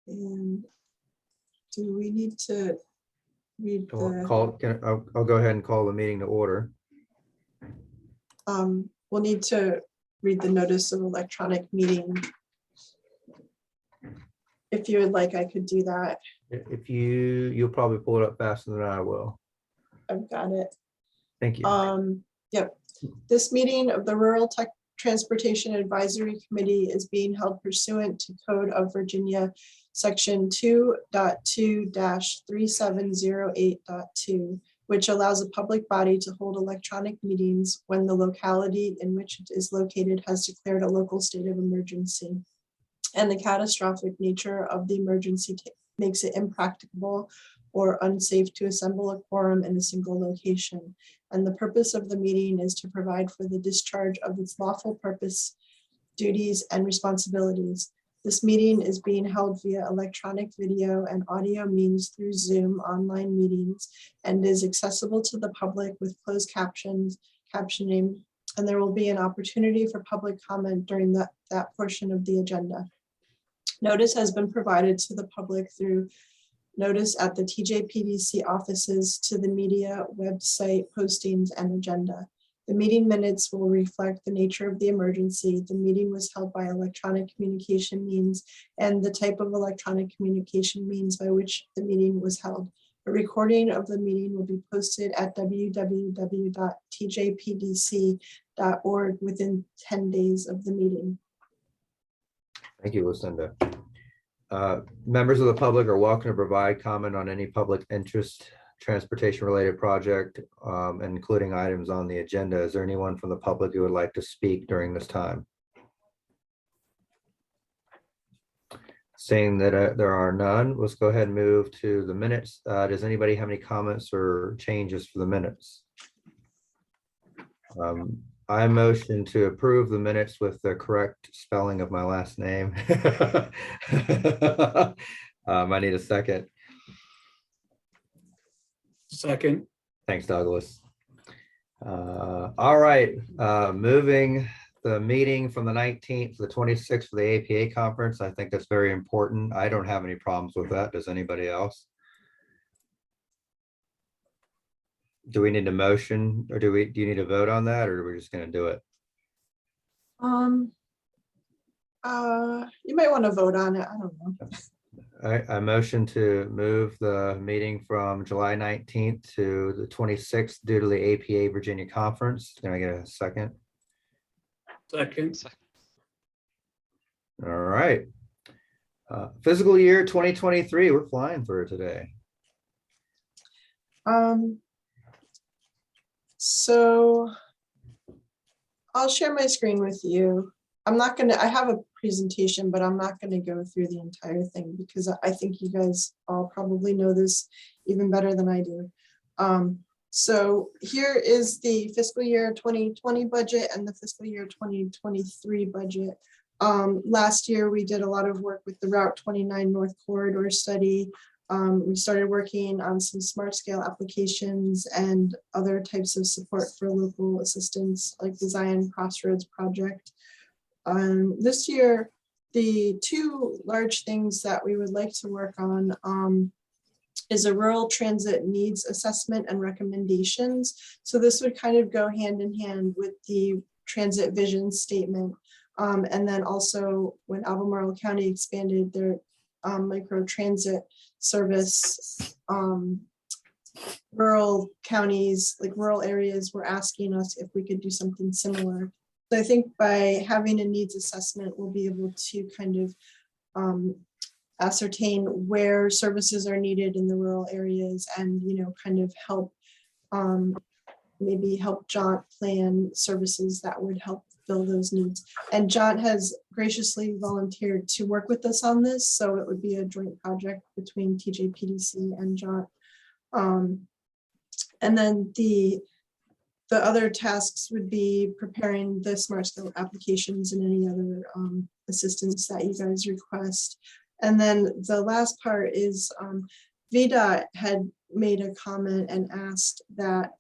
And do we need to read I'll go ahead and call the meeting to order. we'll need to read the notice of electronic meeting. If you would like, I could do that. If you'll probably pull it up faster than I will. I've got it. Thank you. Yep. This meeting of the Rural Transportation Advisory Committee is being held pursuant to Code of Virginia, Section 2.2-3708.2, which allows a public body to hold electronic meetings when the locality in which it is located has declared a local state of emergency, and the catastrophic nature of the emergency makes it impracticable or unsafe to assemble a quorum in a single location. And the purpose of the meeting is to provide for the discharge of its lawful purpose, duties, and responsibilities. This meeting is being held via electronic video and audio means through Zoom online meetings and is accessible to the public with closed captioning, and there will be an opportunity for public comment during that portion of the agenda. Notice has been provided to the public through notice at the TJPDC offices, to the media website postings and agenda. The meeting minutes will reflect the nature of the emergency. The meeting was held by electronic communication means and the type of electronic communication means by which the meeting was held. A recording of the meeting will be posted at www.tjpdc.org within 10 days of the meeting. Thank you, Lucinda. Members of the public are welcome to provide comment on any public interest transportation related project, including items on the agenda. Is there anyone from the public who would like to speak during this time? Seeing that there are none, let's go ahead and move to the minutes. Does anybody have any comments or changes for the minutes? I motion to approve the minutes with the correct spelling of my last name. I need a second. Second. Thanks, Douglas. All right, moving the meeting from the 19th to the 26th for the APA conference. I think that's very important. I don't have any problems with that. Does anybody else? Do we need a motion, or do you need to vote on that, or are we just going to do it? You might want to vote on it. I don't know. I motion to move the meeting from July 19th to the 26th due to the APA Virginia conference. Can I get a second? Second. All right. Fiscal year 2023, we're flying through today. So I'll share my screen with you. I have a presentation, but I'm not going to go through the entire thing because I think you guys all probably know this even better than I do. So here is the fiscal year 2020 budget and the fiscal year 2023 budget. Last year, we did a lot of work with the Route 29 North Corridor study. We started working on some smart scale applications and other types of support for local assistance like the Zion Crossroads project. This year, the two large things that we would like to work on is a rural transit needs assessment and recommendations. So this would kind of go hand in hand with the transit vision statement. And then also when Albemarle County expanded their micro transit service, rural counties, like rural areas, were asking us if we could do something similar. So I think by having a needs assessment, we'll be able to kind of ascertain where services are needed in the rural areas and, kind of help, maybe help JAUNT plan services that would help fill those needs. And JAUNT has graciously volunteered to work with us on this, so it would be a joint project between TJPDC and JAUNT. And then the other tasks would be preparing the smart scale applications and any other assistance that you guys request. And then the last part is VDOT had made a comment and asked that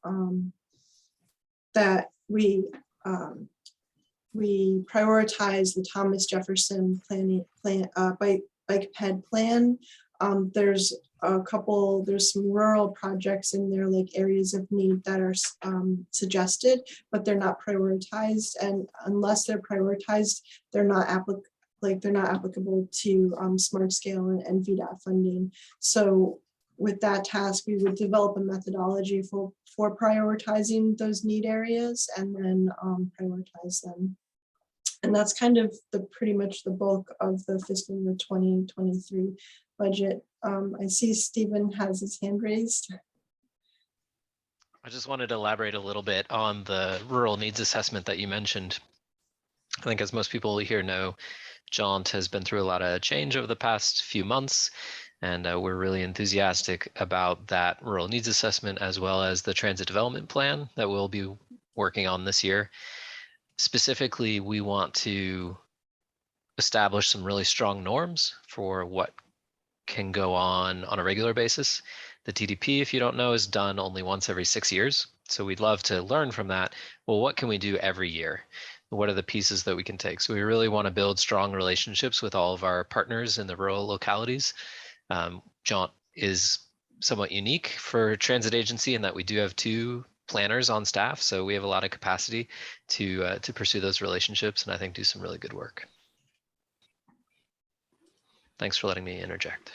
that we prioritize the Thomas Jefferson plan by bike ped plan. There's some rural projects in there, like areas of need that are suggested, but they're not prioritized. And unless they're prioritized, they're not applicable to smart scale and VDOT funding. So with that task, we would develop a methodology for prioritizing those need areas and then prioritize them. And that's kind of pretty much the bulk of the fiscal year 2023 budget. I see Stephen has his hand raised. I just wanted to elaborate a little bit on the rural needs assessment that you mentioned. I think as most people here know, JAUNT has been through a lot of change over the past few months, and we're really enthusiastic about that rural needs assessment as well as the transit development plan that we'll be working on this year. Specifically, we want to establish some really strong norms for what can go on a regular basis. The TDP, if you don't know, is done only once every 6 years. So we'd love to learn from that. Well, what can we do every year? What are the pieces that we can take? So we really want to build strong relationships with all of our partners in the rural localities. JAUNT is somewhat unique for transit agency in that we do have 2 planners on staff. So we have a lot of capacity to pursue those relationships and I think do some really good work. Thanks for letting me interject.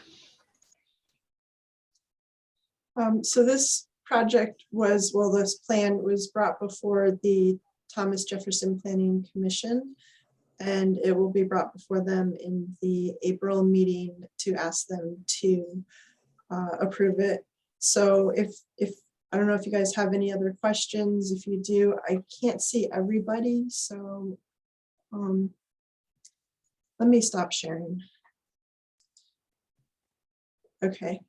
So this project this plan was brought before the Thomas Jefferson Planning Commission, and it will be brought before them in the April meeting to ask them to approve it. So if I don't know if you guys have any other questions. If you do, I can't see everybody, so let me stop sharing. Okay,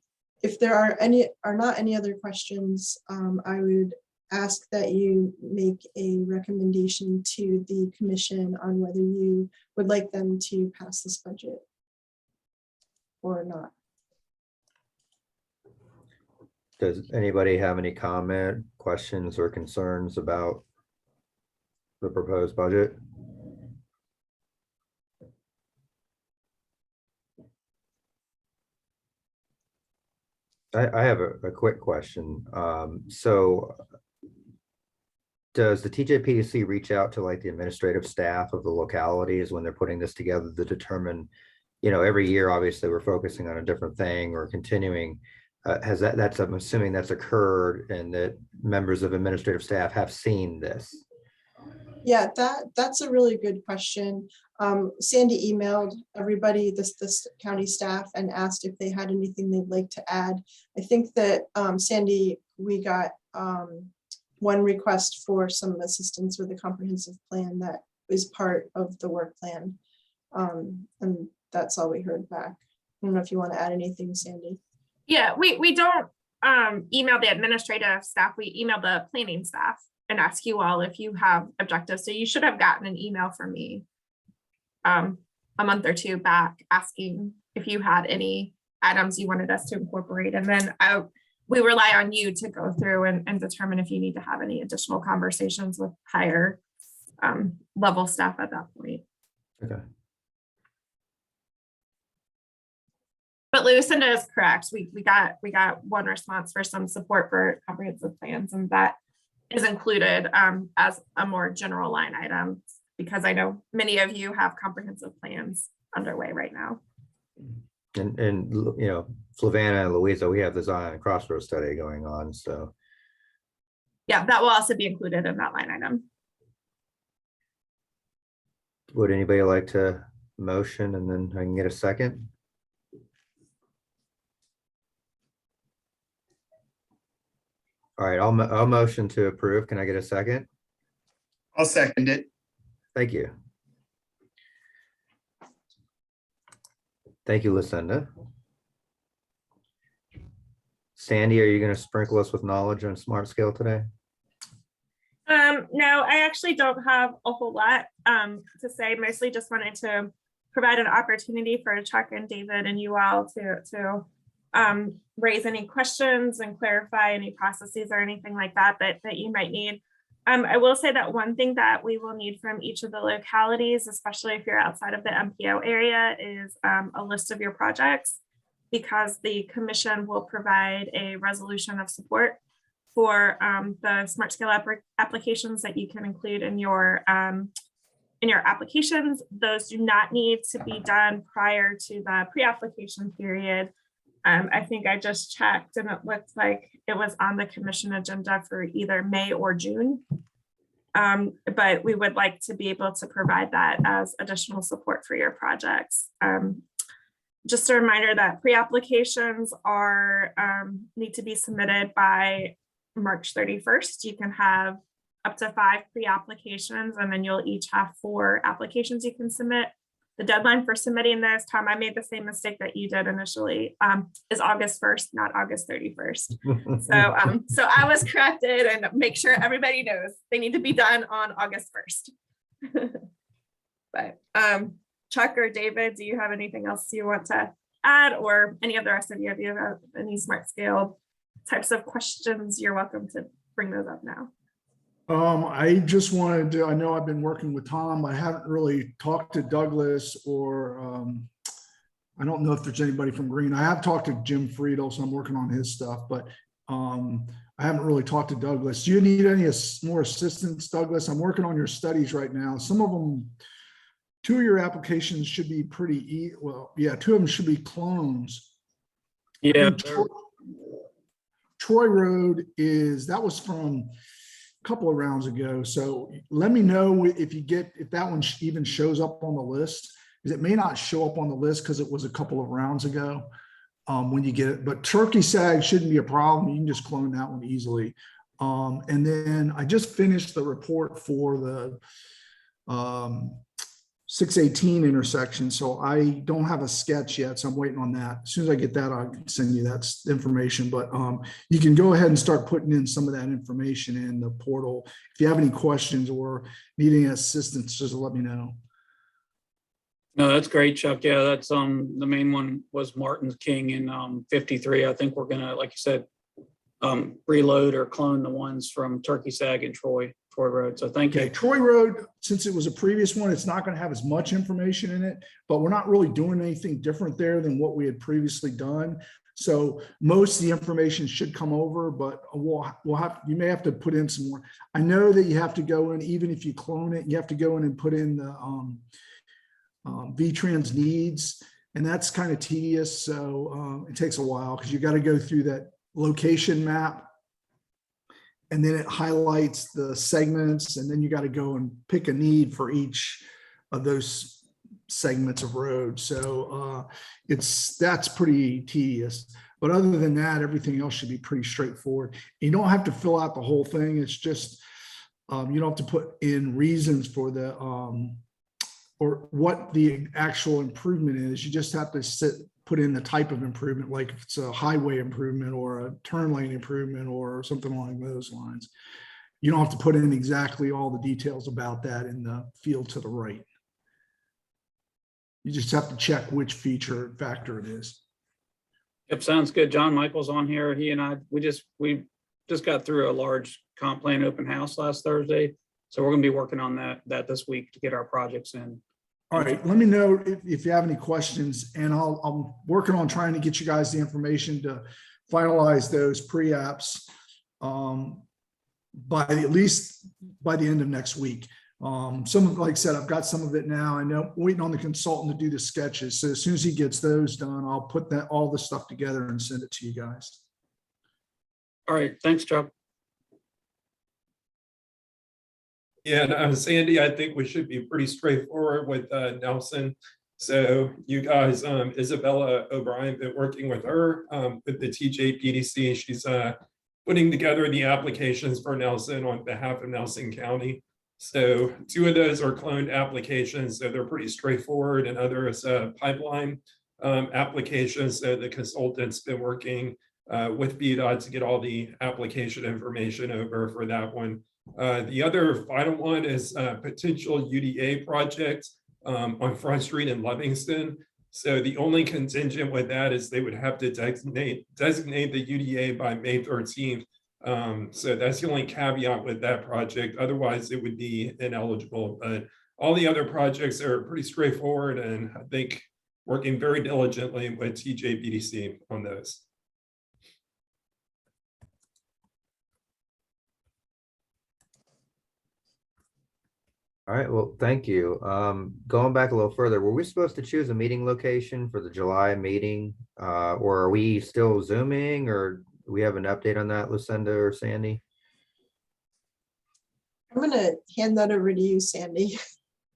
if there are not any other questions, I would ask that you make a recommendation to the commission on whether you would like them to pass this budget or not. Does anybody have any comment, questions, or concerns about the proposed budget? I have a quick question. So does the TJPDC reach out to like the administrative staff of the localities when they're putting this together to determine, every year, obviously we're focusing on a different thing or continuing. I'm assuming that's occurred and that members of administrative staff have seen this. Yeah, that's a really good question. Sandy emailed everybody, this county staff, and asked if they had anything they'd like to add. I think that Sandy, we got one request for some assistance with a comprehensive plan that is part of the work plan. And that's all we heard back. I don't know if you want to add anything, Sandy. Yeah, we don't email the administrative staff, we email the planning staff and ask you all if you have objectives. So you should have gotten an email from me a month or 2 back asking if you had any items you wanted us to incorporate. And then we rely on you to go through and determine if you need to have any additional conversations with higher level staff at that point. Okay. But Lucinda is correct. We got one response for some support for comprehensive plans, and that is included as a more general line item, because I know many of you have comprehensive plans underway right now. And Fluvanna and Louisa, we have the Zion Crossroads study going on, so. Yeah, that will also be included in that line item. Would anybody like to motion and then I can get a second? All right, I'll motion to approve. Can I get a second? I'll second it. Thank you. Thank you, Lucinda. Sandy, are you going to sprinkle us with knowledge on smart scale today? No, I actually don't have a whole lot to say. Mostly just wanted to provide an opportunity for Chuck and David and you all to raise any questions and clarify any processes or anything like that you might need. I will say that one thing that we will need from each of the localities, especially if you're outside of the MPO area, is a list of your projects, because the commission will provide a resolution of support for the smart scale applications that you can include in your applications. Those do not need to be done prior to the pre-application period. I think I just checked and it looks like it was on the commission agenda for either May or June. But we would like to be able to provide that as additional support for your projects. Just a reminder that pre-applications are need to be submitted by March 31st. You can have up to 5 pre-applications, and then you'll each have 4 applications you can submit. The deadline for submitting this, Tom, I made the same mistake that you did initially, is August 1st, not August 31st. So I was corrected, and make sure everybody knows they need to be done on August 1st. But Chuck or David, do you have anything else you want to add, or any of the rest of you, if you have any smart scale types of questions, you're welcome to bring those up now. I just wanted to, I know I've been working with Tom. I haven't really talked to Douglas, or I don't know if there's anybody from Greene. I have talked to Jim Friedel, so I'm working on his stuff, but I haven't really talked to Douglas. Do you need any more assistance, Douglas? I'm working on your studies right now. Some of them, 2 of your applications should be pretty, well, yeah, 2 of them should be clones. Yeah. Troy Road that was from couple of rounds ago. So let me know if that one even shows up on the list, because it may not show up on the list because it was a couple of rounds ago when you get it. But Turkey Sag shouldn't be a problem. You can just clone that one easily. And then I just finished the report for the 618 intersection. So I don't have a sketch yet, so I'm waiting on that. As soon as I get that, I'll send you that information. But you can go ahead and start putting in some of that information in the portal. If you have any questions or need any assistance, just let me know. No, that's great, Chuck. Yeah, that's the main one was Martin's King in 53. I think we're gonna, like you said, reload or clone the ones from Turkey Sag and Troy Road. So thank you. Okay, Troy Road, since it was a previous one, it's not going to have as much information in it, but we're not really doing anything different there than what we had previously done. So most of the information should come over, but you may have to put in some more. I know that you have to go in, even if you clone it, you have to go in and put in the VTrans needs, and that's kind of tedious. So it takes a while because you got to go through that location map, and then it highlights the segments, and then you got to go and pick a need for each of those segments of road. So that's pretty tedious. But other than that, everything else should be pretty straightforward. You don't have to fill out the whole thing. It's just you don't have to put in reasons for the or what the actual improvement is. You just have to put in the type of improvement, like if it's a highway improvement or a turn lane improvement or something along those lines. You don't have to put in exactly all the details about that in the field to the right. You just have to check which feature factor it is. Yep, sounds good. John Michael's on here. He and I, we just got through a large comp plan open house last Thursday. So we're gonna be working on that this week to get our projects in. All right, let me know if you have any questions, and I'm working on trying to get you guys the information to finalize those pre-apps at least by the end of next week. Like I said, I've got some of it now. I know, waiting on the consultant to do the sketches. So as soon as he gets those done, I'll put all the stuff together and send it to you guys. All right, thanks, Chuck. Yeah, and Sandy, I think we should be pretty straightforward with Nelson. So you guys, Isabella O'Brien, been working with her with the TJPDC. She's putting together the applications for Nelson on behalf of Nelson County. So 2 of those are cloned applications, so they're pretty straightforward, and others pipeline applications. So the consultant's been working with VDOT to get all the application information over for that one. The other final one is a potential UDA project on Front Street in Livingston. So the only contingent with that is they would have to designate the UDA by May 13th. So that's the only caveat with that project. Otherwise, it would be ineligible. But all the other projects are pretty straightforward, and I think working very diligently with TJPDC on those. All right, well, thank you. Going back a little further, were we supposed to choose a meeting location for the July meeting? Or are we still Zooming, or do we have an update on that, Lucinda or Sandy? I'm gonna hand that over to you, Sandy.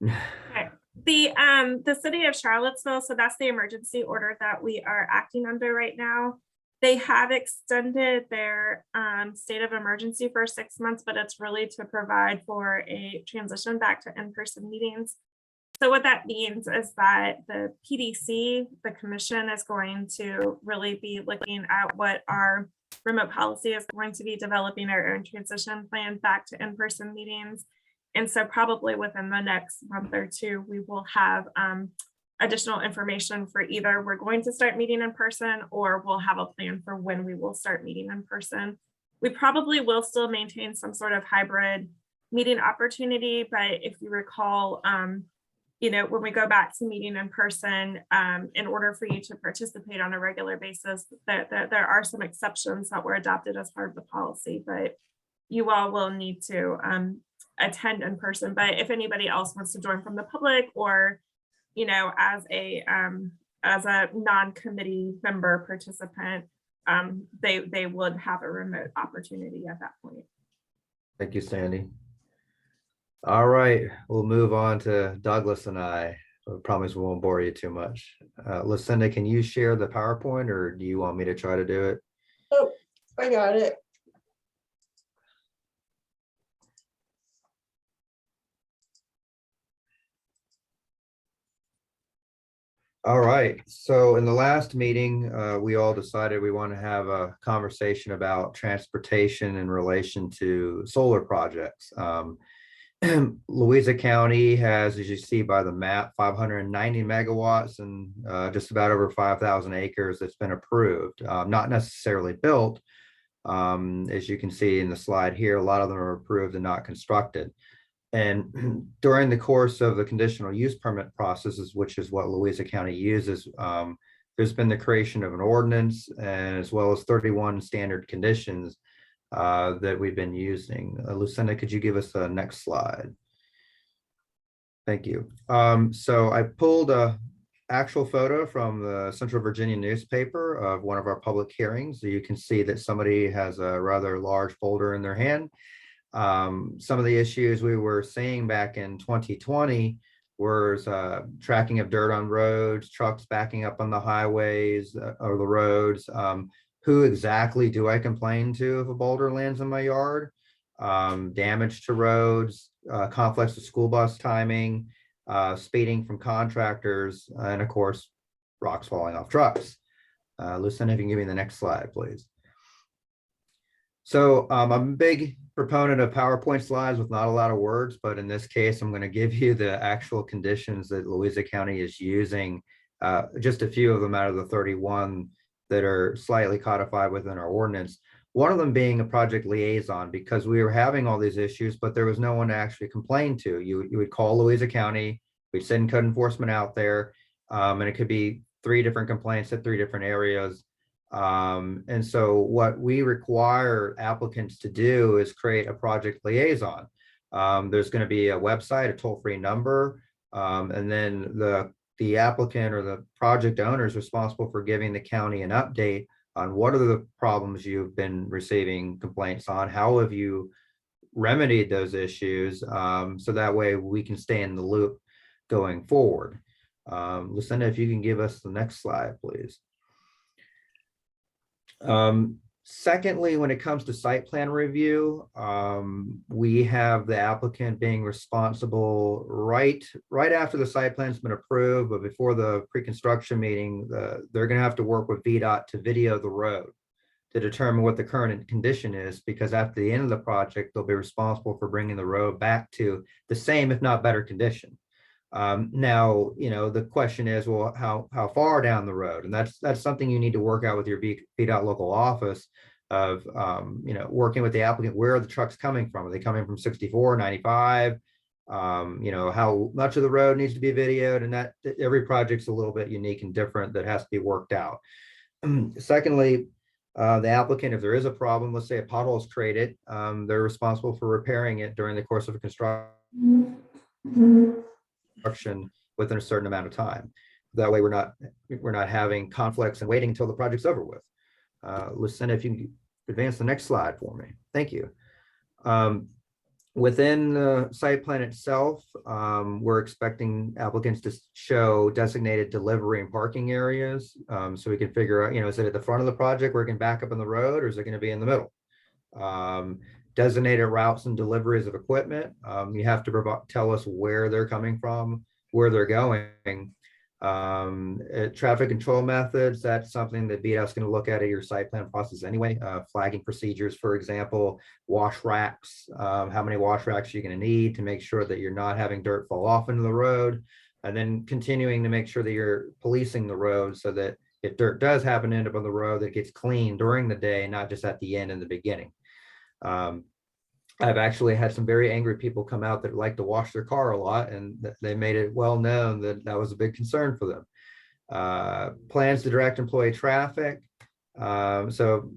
Okay. The city of Charlottesville, so that's the emergency order that we are acting under right now. They have extended their state of emergency for 6 months, but it's really to provide for a transition back to in-person meetings. So what that means is that the PDC, the commission, is going to really be looking at what our remote policy is going to be, developing our own transition plan back to in-person meetings. And so probably within the next month or two, we will have additional information for either we're going to start meeting in person, or we'll have a plan for when we will start meeting in person. We probably will still maintain some sort of hybrid meeting opportunity, but if you recall, you know, when we go back to meeting in person, in order for you to participate on a regular basis, there are some exceptions that were adopted as part of the policy, but you all will need to attend in person. But if anybody else wants to join from the public, or, you know, as a non-committee member participant, they would have a remote opportunity at that point. Thank you, Sandy. All right, we'll move on to Douglas and I promise we won't bore you too much. Lucinda, can you share the PowerPoint, or do you want me to try to do it? Oh, I got it. All right, so in the last meeting, we all decided we want to have a conversation about transportation in relation to solar projects. Louisa County has, as you see by the map, 590 megawatts and just about over 5,000 acres that's been approved, not necessarily built. As you can see in the slide here, a lot of them are approved and not constructed. And during the course of the conditional use permit processes, which is what Louisa County uses, there's been the creation of an ordinance, and as well as 31 standard conditions that we've been using. Lucinda, could you give us the next slide? Thank you. So I pulled a actual photo from the Central Virginia newspaper of one of our public hearings. So you can see that somebody has a rather large folder in their hand. Some of the issues we were seeing back in 2020 was tracking of dirt on roads, trucks backing up on the highways or the roads. Who exactly do I complain to if a boulder lands in my yard? Damage to roads, conflicts with school bus timing, speeding from contractors, and of course, rocks falling off trucks. Lucinda, if you can give me the next slide, please. So I'm a big proponent of PowerPoint slides with not a lot of words, but in this case, I'm going to give you the actual conditions that Louisa County is using, just a few of them out of the 31 that are slightly codified within our ordinance. One of them being a project liaison, because we were having all these issues, but there was no one to actually complain to. You would call Louisa County, we'd send code enforcement out there, and it could be 3 different complaints at 3 different areas. And so what we require applicants to do is create a project liaison. There's going to be a website, a toll-free number, and then the applicant or the project owner is responsible for giving the county an update on what are the problems you've been receiving complaints on, how have you remedied those issues, so that way we can stay in the loop going forward. Lucinda, if you can give us the next slide, please. Secondly, when it comes to site plan review, we have the applicant being responsible right after the site plan's been approved, but before the pre-construction meeting, they're going to have to work with VDOT to video the road to determine what the current condition is, because at the end of the project, they'll be responsible for bringing the road back to the same, if not better condition. Now, you know, the question is, well, how far down the road? And that's something you need to work out with your VDOT local office. of, working with the applicant. Where are the trucks coming from? Are they coming from 64, 95? How much of the road needs to be videoed, and that every project's a little bit unique and different that has to be worked out. Secondly, the applicant, if there is a problem, let's say a pothole is created, they're responsible for repairing it during the course of a construction within a certain amount of time. That way we're not having conflicts and waiting until the project's over with. Lucinda, if you can advance the next slide for me. Thank you. Within the site plan itself, we're expecting applicants to show designated delivery and parking areas. So we can figure out, is it at the front of the project where it can back up in the road, or is it going to be in the middle? Designated routes and deliveries of equipment. You have to tell us where they're coming from, where they're going. Traffic control methods, that's something that VDOT is going to look at your site plan process anyway. Flagging procedures, for example, wash racks, how many wash racks you're going to need to make sure that you're not having dirt fall off into the road, and then continuing to make sure that you're policing the road so that if dirt does happen to end up on the road, that it gets cleaned during the day, not just at the end and the beginning. I've actually had some very angry people come out that like to wash their car a lot, and they made it well known that that was a big concern for them. Plans to direct employee traffic. Also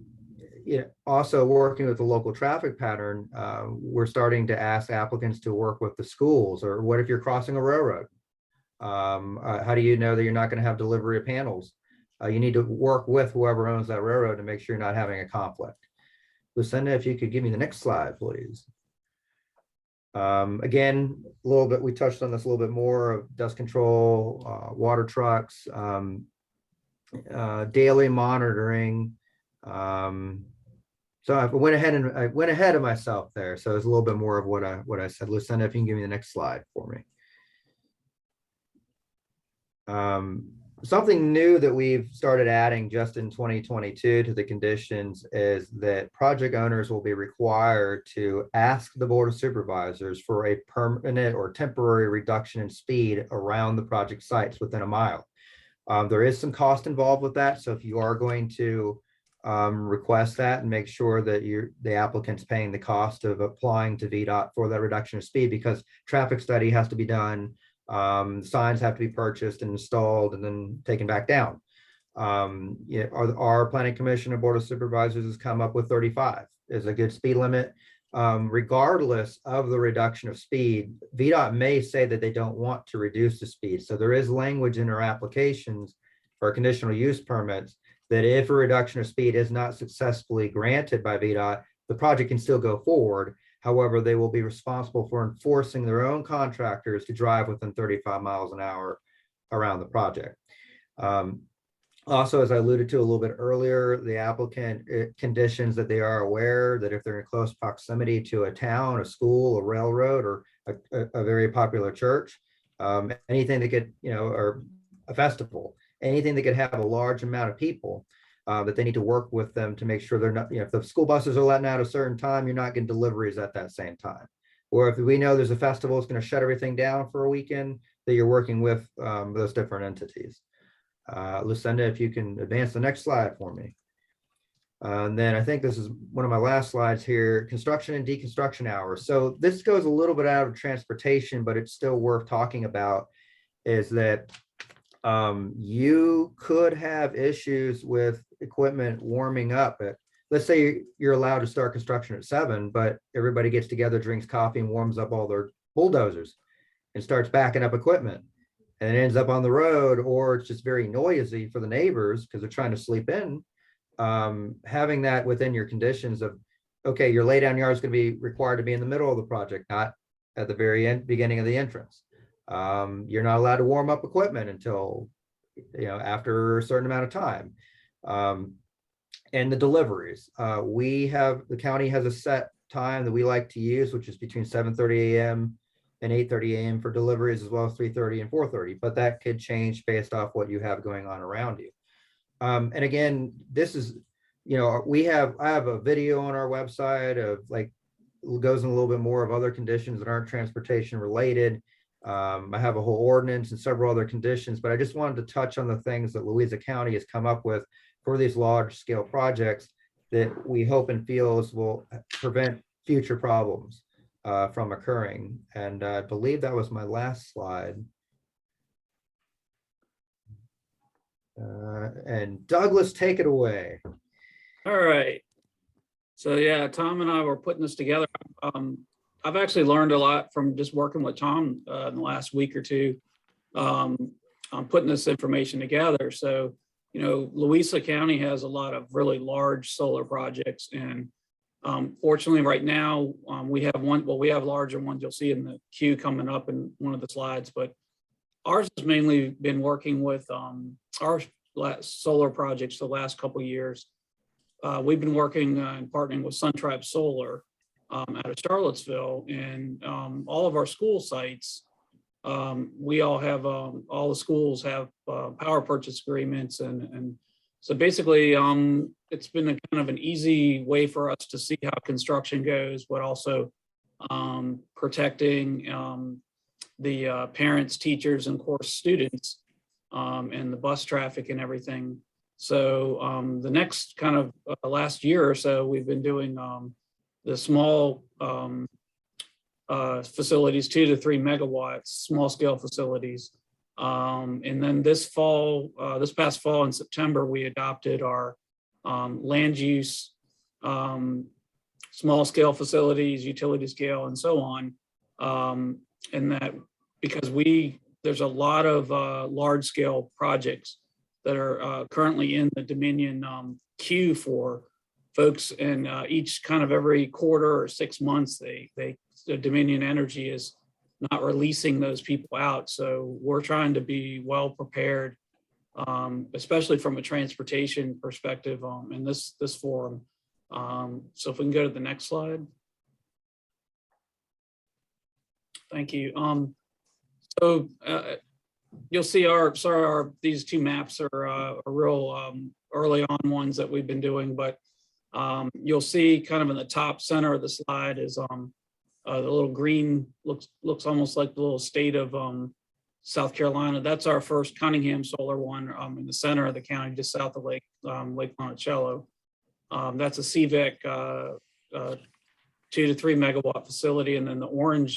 working with the local traffic pattern, we're starting to ask applicants to work with the schools, or what if you're crossing a railroad? How do you know that you're not going to have delivery of panels? You need to work with whoever owns that railroad to make sure you're not having a conflict. Lucinda, if you could give me the next slide, please. Again, a little bit, we touched on this a little bit more of dust control, water trucks, daily monitoring. So I went ahead of myself there. So it's a little bit more of what I said. Lucinda, if you can give me the next slide for me. Something new that we've started adding just in 2022 to the conditions is that project owners will be required to ask the Board of Supervisors for a permanent or temporary reduction in speed around the project sites within a mile. There is some cost involved with that. So if you are going to request that, and make sure that the applicant's paying the cost of applying to VDOT for that reduction of speed, because traffic study has to be done. Signs have to be purchased and installed and then taken back down. Our planning commission and Board of Supervisors has come up with 35 is a good speed limit. Regardless of the reduction of speed, VDOT may say that they don't want to reduce the speed. So there is language in our applications for conditional use permits that if a reduction of speed is not successfully granted by VDOT, the project can still go forward. However, they will be responsible for enforcing their own contractors to drive within 35 miles an hour around the project. Also, as I alluded to a little bit earlier, the applicant conditions that they are aware that if they're in close proximity to a town, a school, a railroad, or a very popular church, anything that could, or a festival, anything that could have a large amount of people, that they need to work with them to make sure they're not, if the school buses are letting out a certain time, you're not getting deliveries at that same time. Or if we know there's a festival, it's going to shut everything down for a weekend, that you're working with those different entities. Lucinda, if you can advance the next slide for me. And then I think this is one of my last slides here, construction and deconstruction hours. So this goes a little bit out of transportation, but it's still worth talking about, is that you could have issues with equipment warming up at, let's say you're allowed to start construction at 7, but everybody gets together, drinks coffee, and warms up all their bulldozers and starts backing up equipment, and it ends up on the road, or it's just very noisy for the neighbors because they're trying to sleep in. Having that within your conditions of, okay, your laydown yard is going to be required to be in the middle of the project, not at the very beginning of the entrance. You're not allowed to warm up equipment until, after a certain amount of time. And the deliveries, the county has a set time that we like to use, which is between 7:30 a.m. and 8:30 a.m. for deliveries, as well as 3:30 and 4:30, but that could change based off what you have going on around you. And again, this is, I have a video on our website of goes in a little bit more of other conditions that aren't transportation related. I have a whole ordinance and several other conditions, but I just wanted to touch on the things that Louisa County has come up with for these large scale projects that we hope and feels will prevent future problems from occurring. And I believe that was my last slide. And Douglas, take it away. All right. So yeah, Tom and I were putting this together. I've actually learned a lot from just working with Tom in the last week or two on putting this information together. So, you know, Louisa County has a lot of really large solar projects, and fortunately right now we have one, well, we have larger ones you'll see in the queue coming up in one of the slides, but ours has mainly been working with our solar projects the last couple of years. We've been working and partnering with SunTribe Solar out of Charlottesville, and all of our school sites, we all have, all the schools have power purchase agreements. And so basically it's been a kind of an easy way for us to see how construction goes, but also protecting the parents, teachers, and of course students, and the bus traffic and everything. So the next kind of last year or so, we've been doing the small facilities, 2 to 3 megawatts, small scale facilities. And then this fall, this past fall in September, we adopted our land use, small scale facilities, utility scale, and so on. And that because there's a lot of large scale projects that are currently in the Dominion queue for folks, and each kind of every quarter or 6 months, the Dominion Energy is not releasing those people out. So we're trying to be well prepared, especially from a transportation perspective in this forum. So if we can go to the next slide. Thank you. So you'll see these two maps are real early on ones that we've been doing, but you'll see kind of in the top center of the slide is the little green, looks almost like the little state of South Carolina. That's our first Cunningham solar one in the center of the county, just south of Lake Monticello. That's a CVEC 2 to 3 megawatt facility, and then the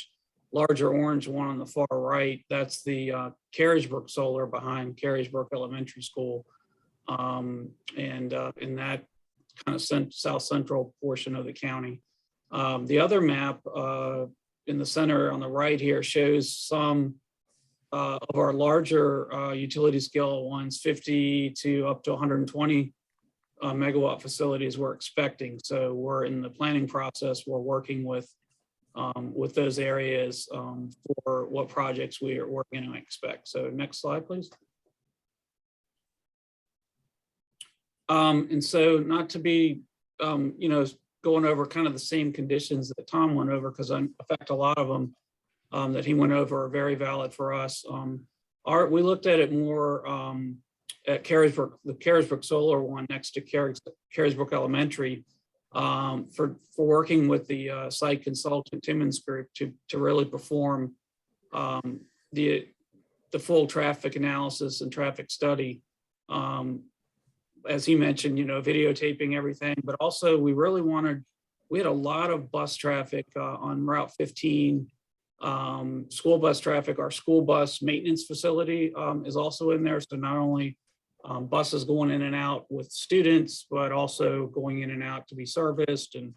larger orange one on the far right, that's the Carriesbrook solar behind Carriesbrook Elementary School, and in that kind of south central portion of the county. The other map in the center on the right here shows some of our larger utility scale ones, 50 to up to 120 megawatt facilities we're expecting. So we're in the planning process. We're working with those areas for what projects we're going to expect. So next slide, please. And so not to be, going over kind of the same conditions that Tom went over, because in fact, a lot of them that he went over are very valid for us. We looked at it more at Carriesbrook, the Carriesbrook solar one next to Carriesbrook Elementary, for working with the site consultant Timmons Group to really perform the full traffic analysis and traffic study. As he mentioned, videotaping everything, but also we had a lot of bus traffic on Route 15, school bus traffic. Our school bus maintenance facility is also in there. So not only buses going in and out with students, but also going in and out to be serviced and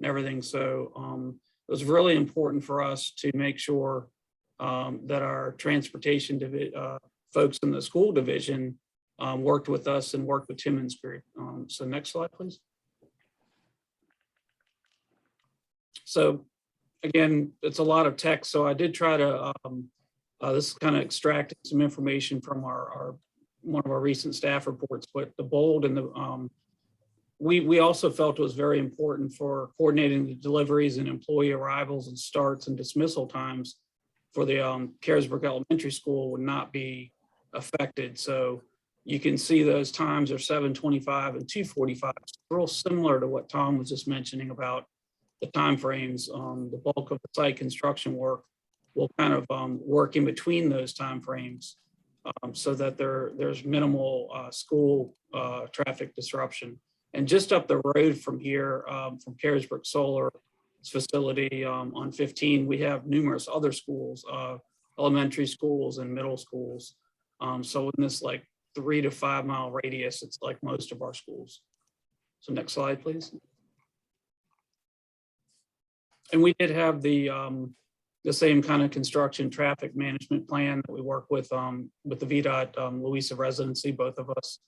everything. So it was really important for us to make sure that our transportation folks in the school division worked with us and worked with Timmons Group. So next slide, please. So again, it's a lot of text. So I did try to, this is kind of extracting some information from one of our recent staff reports, but the bold and the, we also felt it was very important for coordinating the deliveries and employee arrivals and starts and dismissal times for the Carriesbrook Elementary School would not be affected. So you can see those times are 7:25 and 2:45, real similar to what Tom was just mentioning about the timeframes. The bulk of the site construction work will kind of work in between those timeframes so that there's minimal school traffic disruption. And just up the road from here, from Carysbrook Solar facility on 15, we have numerous other schools, elementary schools and middle schools. So in this like 3 to 5 mile radius, it's like most of our schools. So next slide, please. And we did have the same kind of construction traffic management plan that we work with the VDOT Louisa residency, both of us.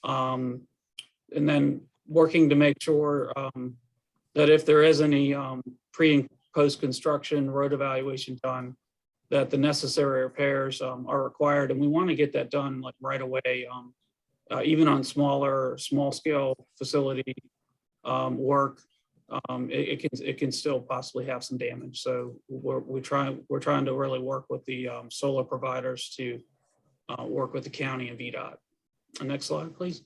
And then working to make sure that if there is any pre and post construction road evaluation done, that the necessary repairs are required. And we want to get that done like right away, even on small scale facility work. It can still possibly have some damage. So we're trying to really work with the solar providers to work with the county and VDOT. Next slide, please.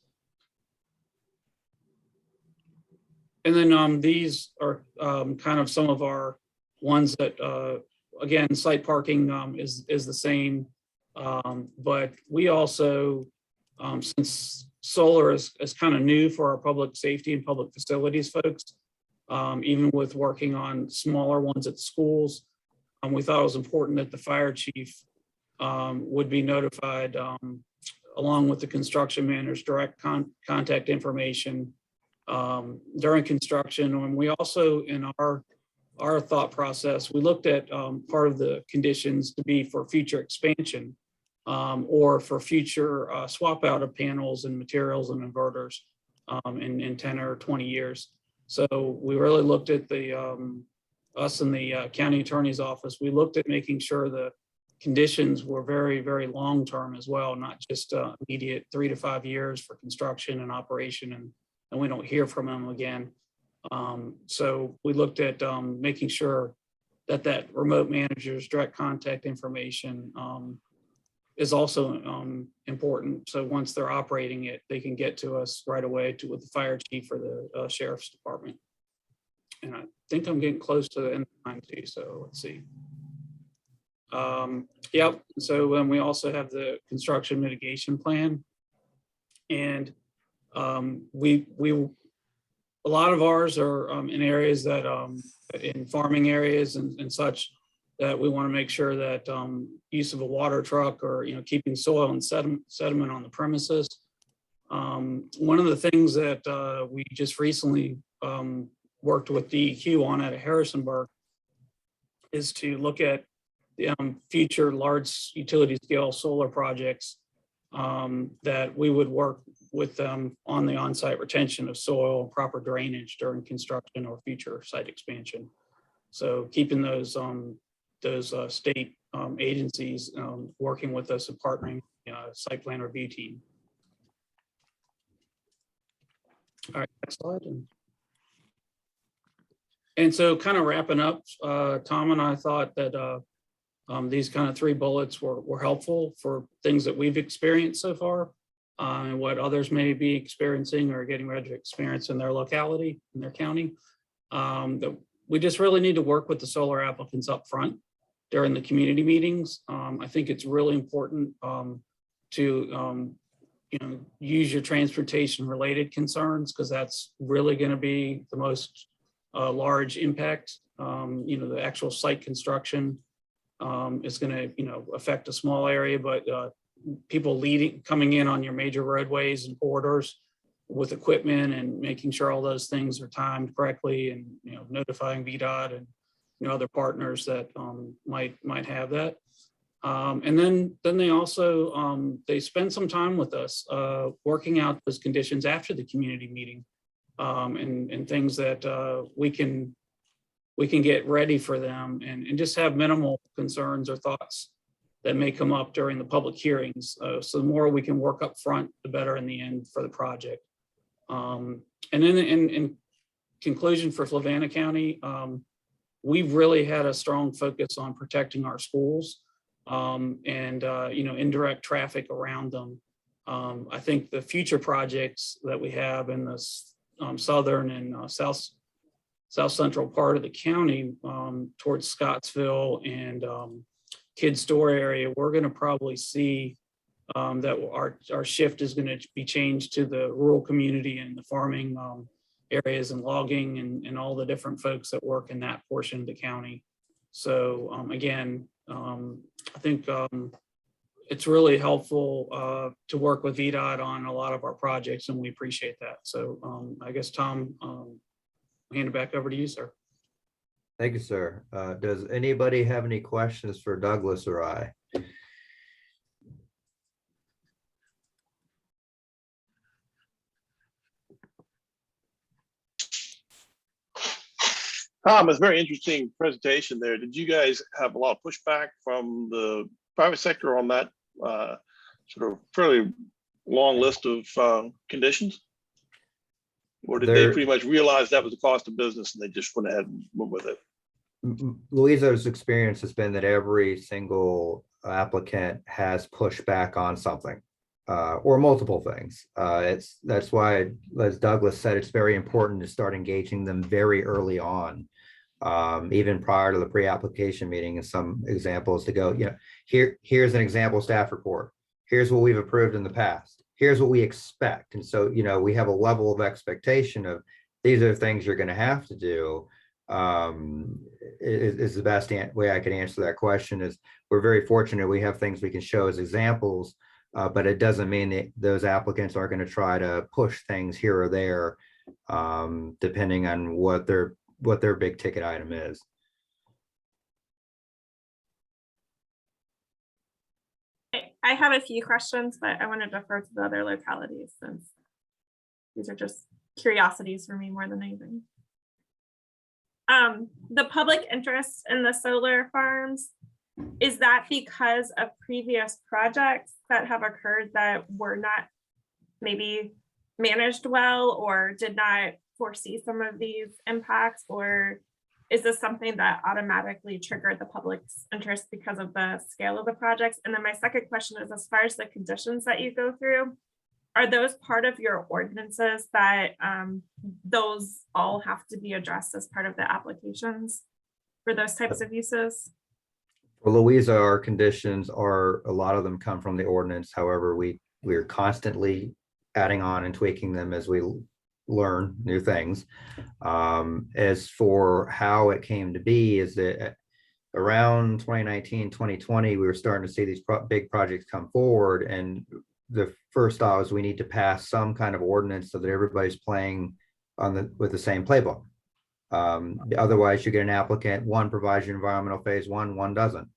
And then these are kind of some of our ones that, again, site parking is the same. But we also, since solar is kind of new for our public safety and public facilities folks, even with working on smaller ones at schools, we thought it was important that the fire chief would be notified along with the construction manager's direct contact information during construction. And we also, in our thought process, we looked at part of the conditions to be for future expansion or for future swap out of panels and materials and inverters in 10 or 20 years. So we really looked at us in the county attorney's office. We looked at making sure the conditions were very, very long-term as well, not just immediate 3 to 5 years for construction and operation, and we don't hear from them again. So we looked at making sure that remote manager's direct contact information is also important. So once they're operating it, they can get to us right away with the fire chief or the sheriff's department. And I think I'm getting close to the end of time too, so let's see. Yep, so we also have the construction mitigation plan. And a lot of ours are in areas that in farming areas and such, that we want to make sure that use of a water truck or keeping soil and sediment on the premises. One of the things that we just recently worked with DEQ on at Harrisonburg is to look at the future large utility scale solar projects that we would work with them on the on-site retention of soil, proper drainage during construction or future site expansion. So keeping those state agencies working with us and partnering site plan review team. All right, next slide. And so kind of wrapping up, Tom and I thought that these kind of 3 bullets were helpful for things that we've experienced so far and what others may be experiencing or getting ready to experience in their locality, in their county. That we just really need to work with the solar applicants up front during the community meetings. I think it's really important to use your transportation related concerns, because that's really going to be the most large impact. The actual site construction is going to affect a small area, but people coming in on your major roadways and corridors with equipment and making sure all those things are timed correctly, and notifying VDOT and other partners that might have that. And then they also they spend some time with us working out those conditions after the community meeting, and things that we can get ready for them, and just have minimal concerns or thoughts that may come up during the public hearings. So the more we can work up front, the better in the end for the project. And then in conclusion, for Fluvanna County, we've really had a strong focus on protecting our schools and indirect traffic around them. I think the future projects that we have in the southern and south central part of the county towards Scottsville and Kidd Store area, we're going to probably see that our shift is going to be changed to the rural community and the farming areas and logging and all the different folks that work in that portion of the county. So again, I think it's really helpful to work with VDOT on a lot of our projects, and we appreciate that. So I guess, Tom, I'll hand it back over to you, sir. Thank you, sir. Does anybody have any questions for Douglas or I? Tom, it's a very interesting presentation there. Did you guys have a lot of pushback from the private sector on that sort of fairly long list of conditions? Or did they pretty much realize that was the cost of business and they just went ahead and went with it? Louisa's experience has been that every single applicant has pushed back on something or multiple things. That's why, as Douglas said, it's very important to start engaging them very early on, even prior to the pre-application meeting. And some examples to go, here's an example staff report. Here's what we've approved in the past. Here's what we expect. And so, we have a level of expectation of these are the things you're going to have to do. Is the best way I can answer that question. Is we're very fortunate we have things we can show as examples, but it doesn't mean that those applicants are going to try to push things here or there, depending on what their big ticket item is. I have a few questions, but I want to defer to the other localities since these are just curiosities for me more than anything. The public interest in the solar farms, is that because of previous projects that have occurred that were not maybe managed well or did not foresee some of these impacts? Or is this something that automatically triggered the public's interest because of the scale of the projects? And then my second question is, as far as the conditions that you go through, are those part of your ordinances that those all have to be addressed as part of the applications for those types of uses? For Louisa, our conditions are, a lot of them come from the ordinance. However, we're constantly adding on and tweaking them as we learn new things. As for how it came to be, is that around 2019, 2020, we were starting to see these big projects come forward, and the first thought was we need to pass some kind of ordinance so that everybody's playing with the same playbook. Otherwise, you get an applicant, one provides you environmental phase one doesn't.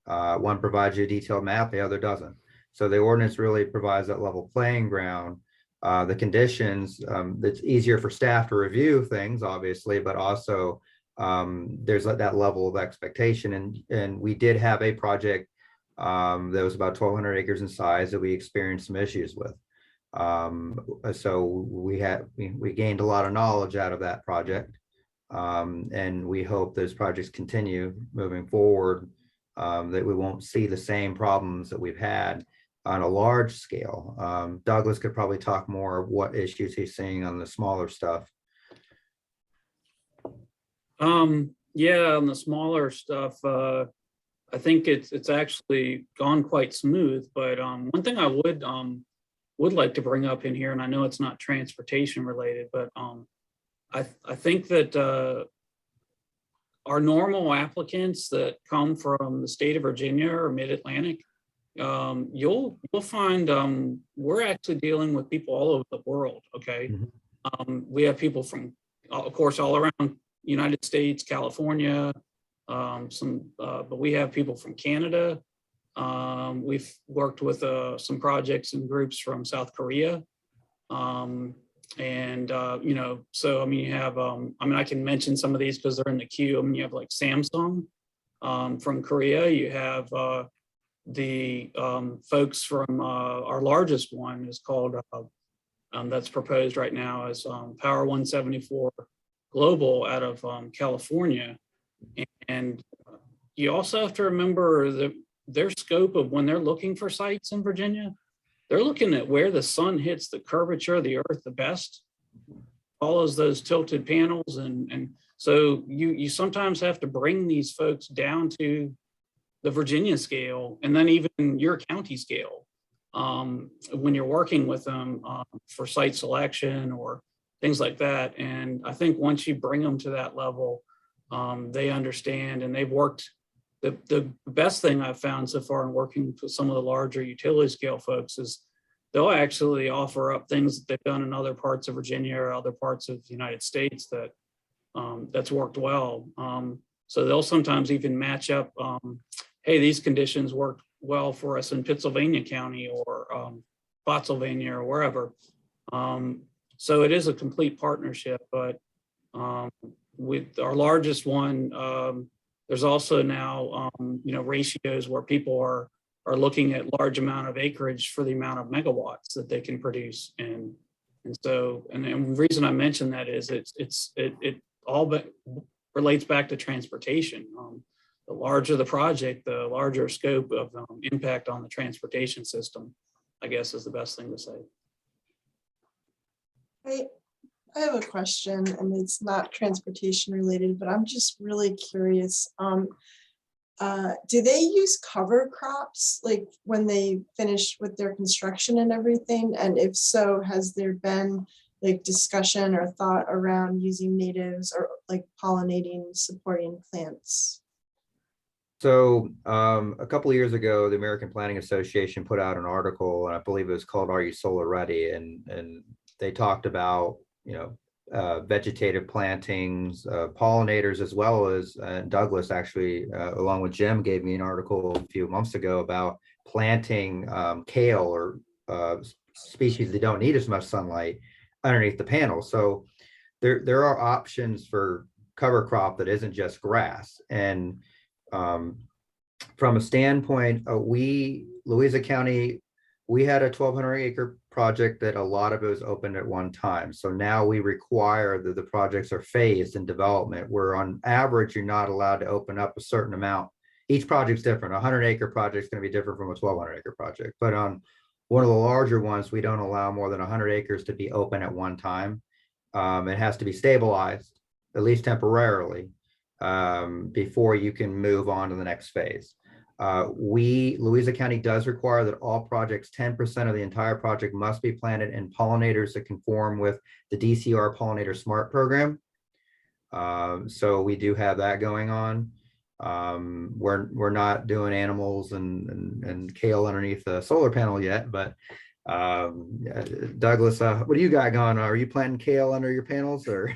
One provides you a detailed map, the other doesn't. So the ordinance really provides that level playing ground. The conditions, it's easier for staff to review things, obviously, but also there's that level of expectation. And we did have a project that was about 1,200 acres in size that we experienced some issues with. So we gained a lot of knowledge out of that project. And we hope those projects continue moving forward, that we won't see the same problems that we've had on a large scale. Douglas could probably talk more of what issues he's seeing on the smaller stuff. Yeah, on the smaller stuff, I think it's actually gone quite smooth. But one thing I would like to bring up in here, and I know it's not transportation related, but I think that our normal applicants that come from the state of Virginia or Mid-Atlantic, you'll find we're actually dealing with people all over the world. Okay, we have people from, of course, all around United States, California, but we have people from Canada. We've worked with some projects and groups from South Korea. So, I mean, you have, I can mention some of these because they're in the queue. I mean, you have like Samsung from Korea. You have the folks from our largest one is called, that's proposed right now as Power 174 Global out of California. And you also have to remember that their scope of when they're looking for sites in Virginia, they're looking at where the sun hits the curvature of the earth the best, follows those tilted panels. And so you sometimes have to bring these folks down to the Virginia scale and then even your county scale when you're working with them for site selection or things like that. And I think once you bring them to that level, they understand, and they've worked. The best thing I've found so far in working with some of the larger utility scale folks is they'll actually offer up things that they've done in other parts of Virginia or other parts of the United States that that's worked well. So they'll sometimes even match up, hey, these conditions worked well for us in Pittsylvania County or Spotsylvania or wherever. So it is a complete partnership, but with our largest one, there's also now, ratios where people are looking at large amount of acreage for the amount of megawatts that they can produce. And so, and the reason I mention that is it all but relates back to transportation. The larger the project, the larger scope of impact on the transportation system, I guess, is the best thing to say. I have a question, and it's not transportation related, but I'm just really curious. Do they use cover crops like when they finish with their construction and everything? And if so, has there been like discussion or thought around using natives or like pollinating supporting plants? So a couple of years ago, the American Planning Association put out an article, and I believe it was called "Are You Solar Ready?" And they talked about, vegetative plantings, pollinators, as well as Douglas actually, along with Jim, gave me an article a few months ago about planting kale or species that don't need as much sunlight underneath the panel. So there are options for cover crop that isn't just grass. And from a standpoint, Louisa County, we had a 1,200 acre project that a lot of it was open at one time. So now we require that the projects are phased in development, where on average, you're not allowed to open up a certain amount. Each project's different. A 100 acre project is going to be different from a 1,200 acre project. But on one of the larger ones, we don't allow more than 100 acres to be open at one time. It has to be stabilized, at least temporarily, before you can move on to the next phase. Louisa County does require that all projects, 10% of the entire project must be planted in pollinators that conform with the DCR Pollinator Smart program. So we do have that going on. We're not doing animals and kale underneath the solar panel yet, but Douglas, what do you got going on? Are you planting kale under your panels or?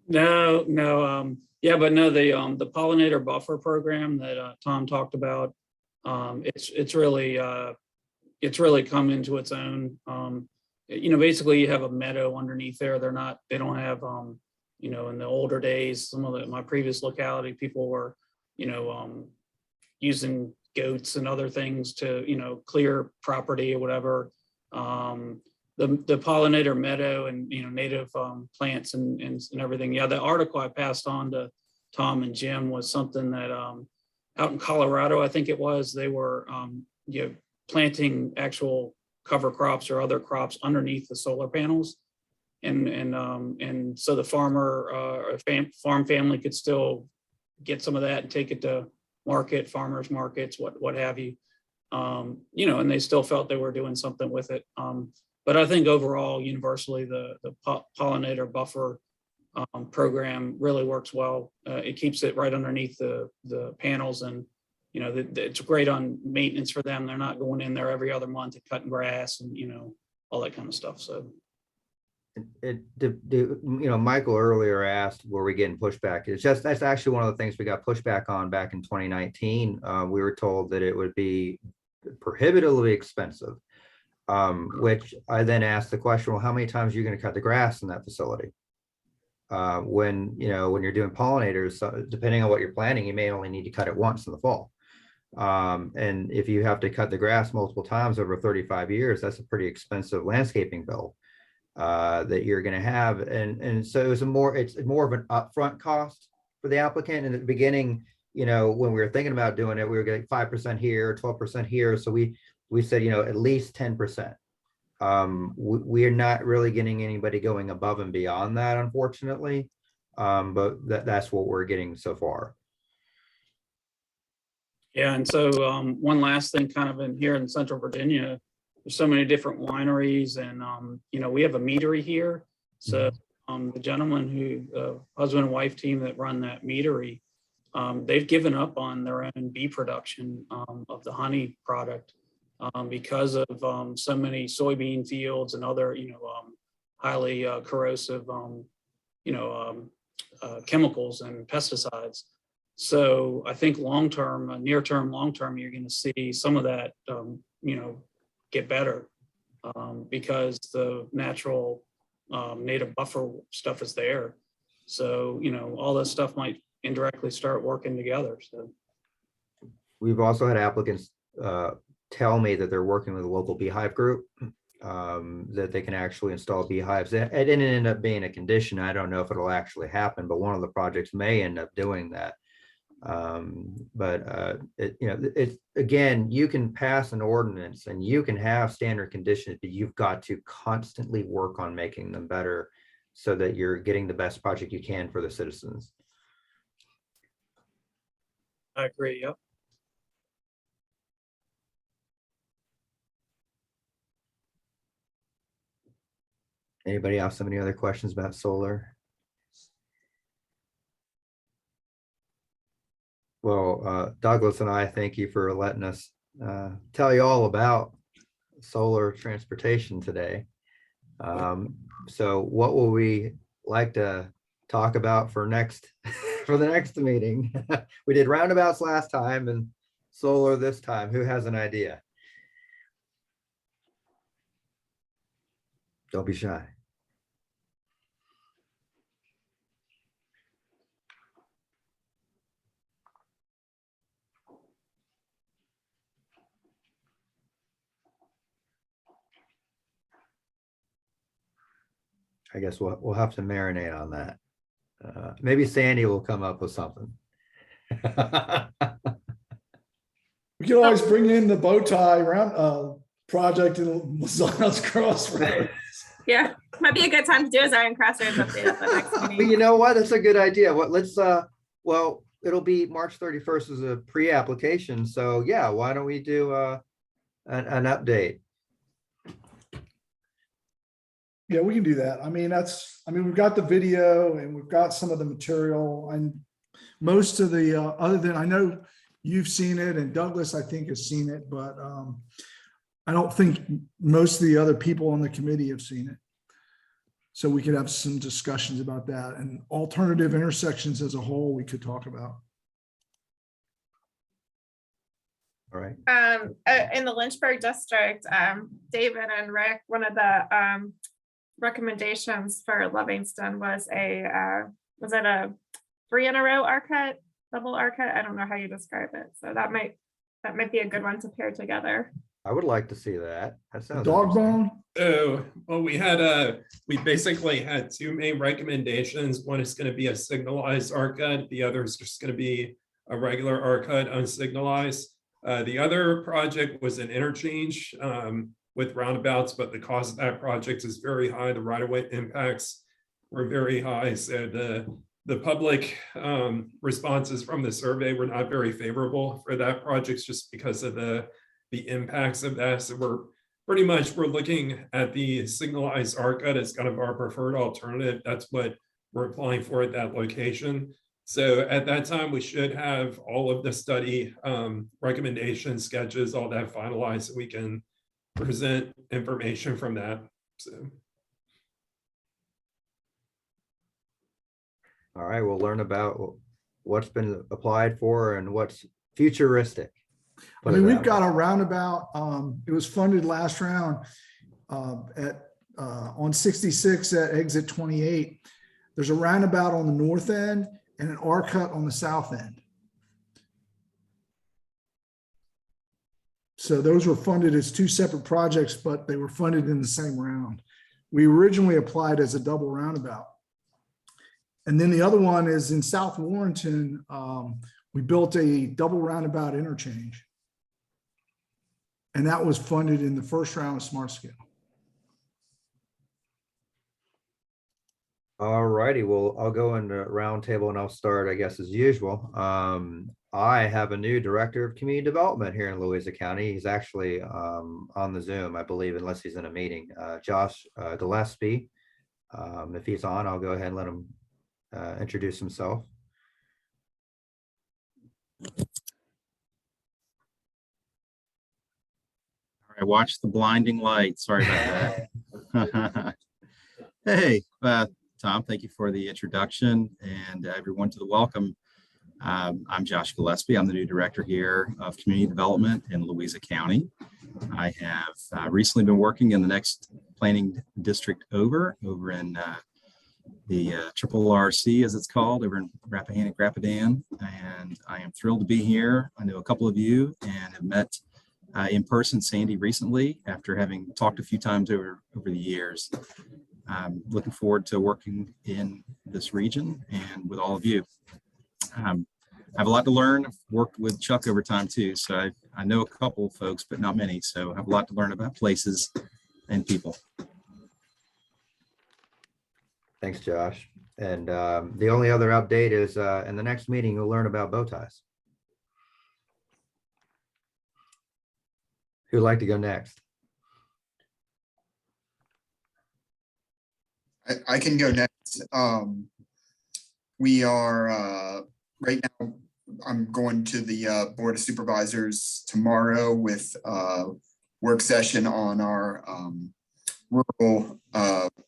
No. Yeah, but no, the pollinator buffer program that Tom talked about, it's really come into its own. Basically you have a meadow underneath there. They don't have, in the older days, my previous locality, people were, using goats and other things to, clear property or whatever. The pollinator meadow and native plants and everything. Yeah, the article I passed on to Tom and Jim was something that out in Colorado, I think it was, they were planting actual cover crops or other crops underneath the solar panels, and so the farmer or farm family could still get some of that and take it to market, farmers markets, what have you, and they still felt they were doing something with it. But I think overall, universally, the pollinator buffer program really works well. It keeps it right underneath the panels, and it's great on maintenance for them. They're not going in there every other month and cutting grass and all that kind of stuff. So, Michael earlier asked, were we getting pushback? That's actually one of the things we got pushback on back in 2019. We were told that it would be prohibitively expensive. Which I then asked the question, well, how many times are you going to cut the grass in that facility? When you're doing pollinators, so depending on what you're planting, you may only need to cut it once in the fall. And if you have to cut the grass multiple times over 35 years, that's a pretty expensive landscaping bill that you're going to have. And so it's more of an upfront cost for the applicant. In the beginning, when we were thinking about doing it, we were getting 5% here, 12% here. So we said, at least 10%. We are not really getting anybody going above and beyond that, unfortunately. But that's what we're getting so far. Yeah, and so one last thing, kind of in here in Central Virginia, there's so many different wineries and, you know, we have a meadery here. So the gentleman who, husband and wife team that run that meadery, they've given up on their own bee production of the honey product because of so many soybean fields and other, you know, highly corrosive, you know, chemicals and pesticides. So I think long-term, near-term, long-term, you're going to see some of that, you know, get better because the natural native buffer stuff is there. So, you know, all this stuff might indirectly start working together. So We've also had applicants tell me that they're working with a local beehive group, that they can actually install beehives. It didn't end up being a condition. I don't know if it'll actually happen, but one of the projects may end up doing that. You know, it's again, you can pass an ordinance and you can have standard conditions, but you've got to constantly work on making them better so that you're getting the best project you can for the citizens. I agree. Yep. Anybody else have any other questions about solar? Well, Douglas and I thank you for letting us tell you all about solar transportation today. So what will we like to talk about for next for the next meeting? We did roundabouts last time and solar this time. Who has an idea? Don't be shy. I guess we'll have to marinate on that. Maybe Sandy will come up with something. We can always bring in the bow tie round project in Lozano's Crossroads. Yeah, might be a good time to do a Zion Crossroads update at the next But meeting. you know what? That's a good idea. Let's well, it'll be March 31st as a pre-application. So yeah, why don't we do an update? Yeah, we can do that. I mean, we've got the video and we've got some of the material and most of the, other than, I know you've seen it and Douglas, I think, has seen it, but I don't think most of the other people on the committee have seen it. So we could have some discussions about that and alternative intersections as a whole we could talk about. All right. In the Lynchburg district, David and Rick, one of the recommendations for Livingston was was it a 3 in a row R-cut, double R-cut? I don't know how you describe it. So that might be a good one to pair together. I would like to see that. That sounds Dog interesting. bone. So, well, we basically had two main recommendations. One is going to be a signalized R-cut. The other is just going to be a regular R-cut unsignalized. The other project was an interchange with roundabouts, but the cost of that project is very high. The right-of-way impacts were very high. So the public responses from the survey were not very favorable for that project just because of the impacts of that. So we're looking at the signalized R-cut as kind of our preferred alternative. That's what we're applying for at that location. So at that time, we should have all of the study recommendations, sketches, all that finalized so we can present information from that. So. All right, we'll learn about what's been applied for and what's futuristic. I mean, we've got a roundabout. It was funded last round on 66 at exit 28. There's a roundabout on the north end and an R-cut on the south end. So those were funded as two separate projects, but they were funded in the same round. We originally applied as a double roundabout. And then the other one is in South Warrenton. We built a double roundabout interchange. And that was funded in the first round of Smart Scale. All righty, well, I'll go in the round table and I'll start, I guess, as usual. I have a new director of community development here in Louisa County. He's actually on the Zoom, I believe, unless he's in a meeting. Josh Gillespie. If he's on, I'll go ahead and let him introduce himself. I watched the blinding light. Sorry about that. Hey, Tom, thank you for the introduction and everyone to the welcome. I'm Josh Gillespie. I'm the new director here of community development in Louisa County. I have recently been working in the next planning district over in the Triple RC, as it's called, over in Rappahannock, Rapidan, and I am thrilled to be here. I know a couple of you and have met in person Sandy recently after having talked a few times over the years. I'm looking forward to working in this region and with all of you. I have a lot to learn. I've worked with Chuck over time too, so I know a couple of folks, but not many. So I have a lot to learn about places and people. Thanks, Josh. And the only other update is in the next meeting, you'll learn about bow ties. Who'd like to go next? I can go next. We are right now, I'm going to the Board of Supervisors tomorrow with work session on our rural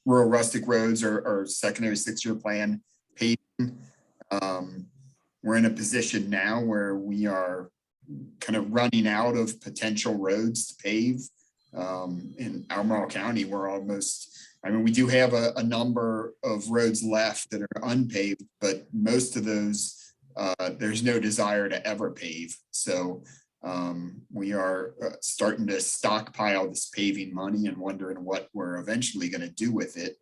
rustic roads or secondary 6-year plan paving. We're in a position now where we are kind of running out of potential roads to pave. In Albemarle County, we're almost, I mean, we do have a number of roads left that are unpaved, but most of those, there's no desire to ever pave. So we are starting to stockpile this paving money and wondering what we're eventually going to do with it.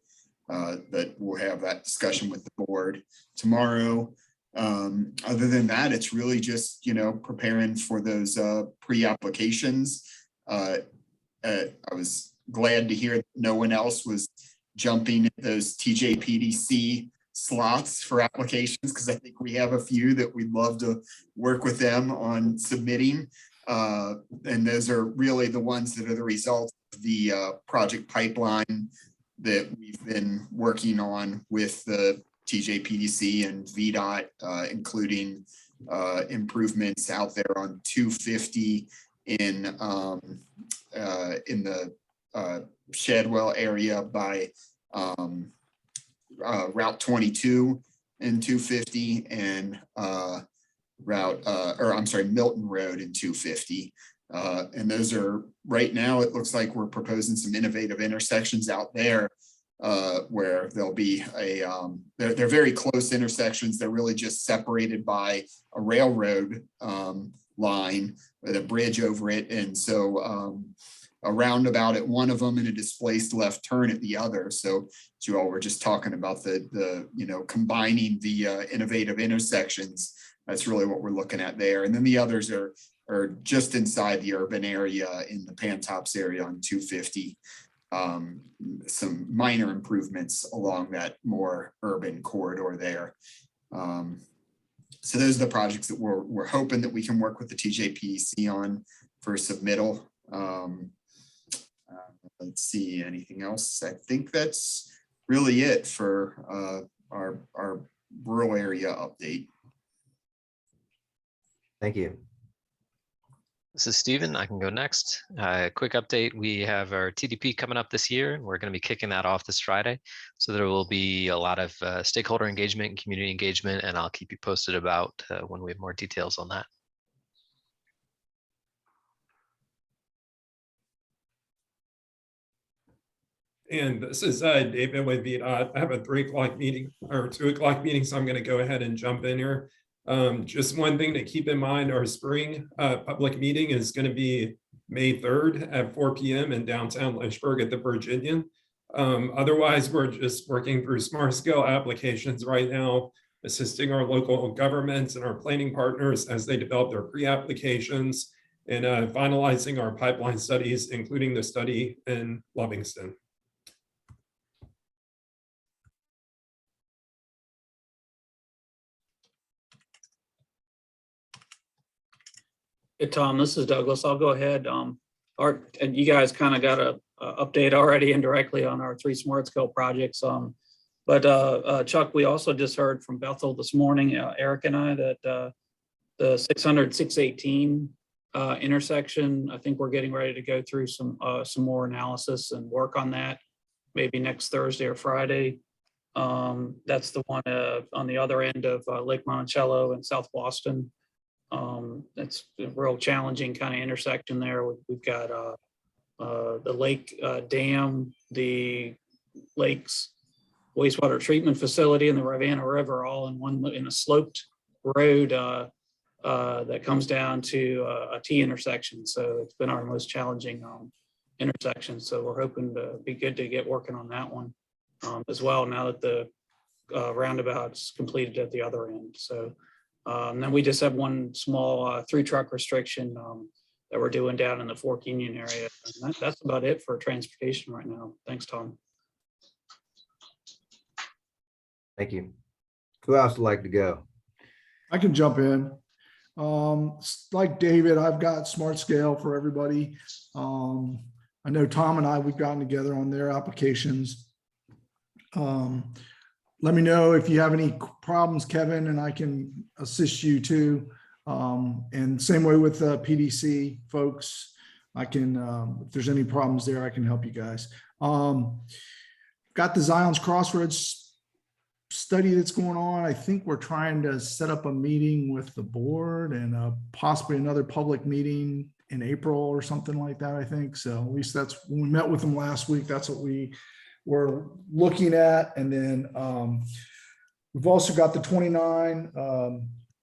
But we'll have that discussion with the board tomorrow. Other than that, it's really just, preparing for those pre-applications. I was glad to hear that no one else was jumping at those TJPDC slots for applications, because I think we have a few that we'd love to work with them on submitting. And those are really the ones that are the result of the project pipeline that we've been working on with the TJPDC and VDOT, including improvements out there on 250 in the Shadwell area by Route 22 and 250 and Milton Road and 250. And those are right now, it looks like we're proposing some innovative intersections out there where there'll be they're very close intersections. They're really just separated by a railroad line with a bridge over it. And so a roundabout at one of them and a displaced left turn at the other. So you all were just talking about the combining the innovative intersections. That's really what we're looking at there. And then the others are just inside the urban area in the Pantops area on 250. Some minor improvements along that more urban corridor there. So those are the projects that we're hoping that we can work with the TJPDC on for submittal. Let's see, anything else? I think that's really it for our rural area update. Thank you. This is Steven. I can go next. Quick update. We have our TDP coming up this year, and we're going to be kicking that off this Friday. So there will be a lot of stakeholder engagement and community engagement, and I'll keep you posted about when we have more details on that. And this is David with VDOT. I have a 3 o'clock meeting or 2 o'clock meeting, so I'm going to go ahead and jump in here. Just one thing to keep in mind, our spring public meeting is going to be May 3rd at 4 p.m. in downtown Lynchburg at the Virginian. Otherwise, we're just working through smart scale applications right now, assisting our local governments and our planning partners as they develop their pre-applications and finalizing our pipeline studies, including the study in Livingston. Hey, Tom, this is Douglas. I'll go ahead. And you guys kind of got a update already indirectly on our 3 smart scale projects. But Chuck, we also just heard from Bethel this morning, Eric and I, that the 600, 618 intersection, I think we're getting ready to go through some more analysis and work on that, maybe next Thursday or Friday. That's the one on the other end of Lake Monticello and South Boston. It's a real challenging kind of intersection there. We've got the lake dam, the lake's wastewater treatment facility, and the Rivanna River all in a sloped road that comes down to a T intersection. So it's been our most challenging intersection. So we're hoping to be good to get working on that one as well, now that the roundabout's completed at the other end. So then we just have one small 3-truck restriction that we're doing down in the Fork Union area. And that's about it for transportation right now. Thanks, Tom. Thank you. Who else would like to go? I can jump in. Like David, I've got smart scale for everybody. I know Tom and I, we've gotten together on their applications. Let me know if you have any problems, Kevin, and I can assist you too. And same way with the PDC folks. I can, if there's any problems there, I can help you guys. Got the Zion's Crossroads study that's going on. I think we're trying to set up a meeting with the board and possibly another public meeting in April or something like that, I think. So at least that's when we met with them last week. That's what we were looking at. And then we've also got the 29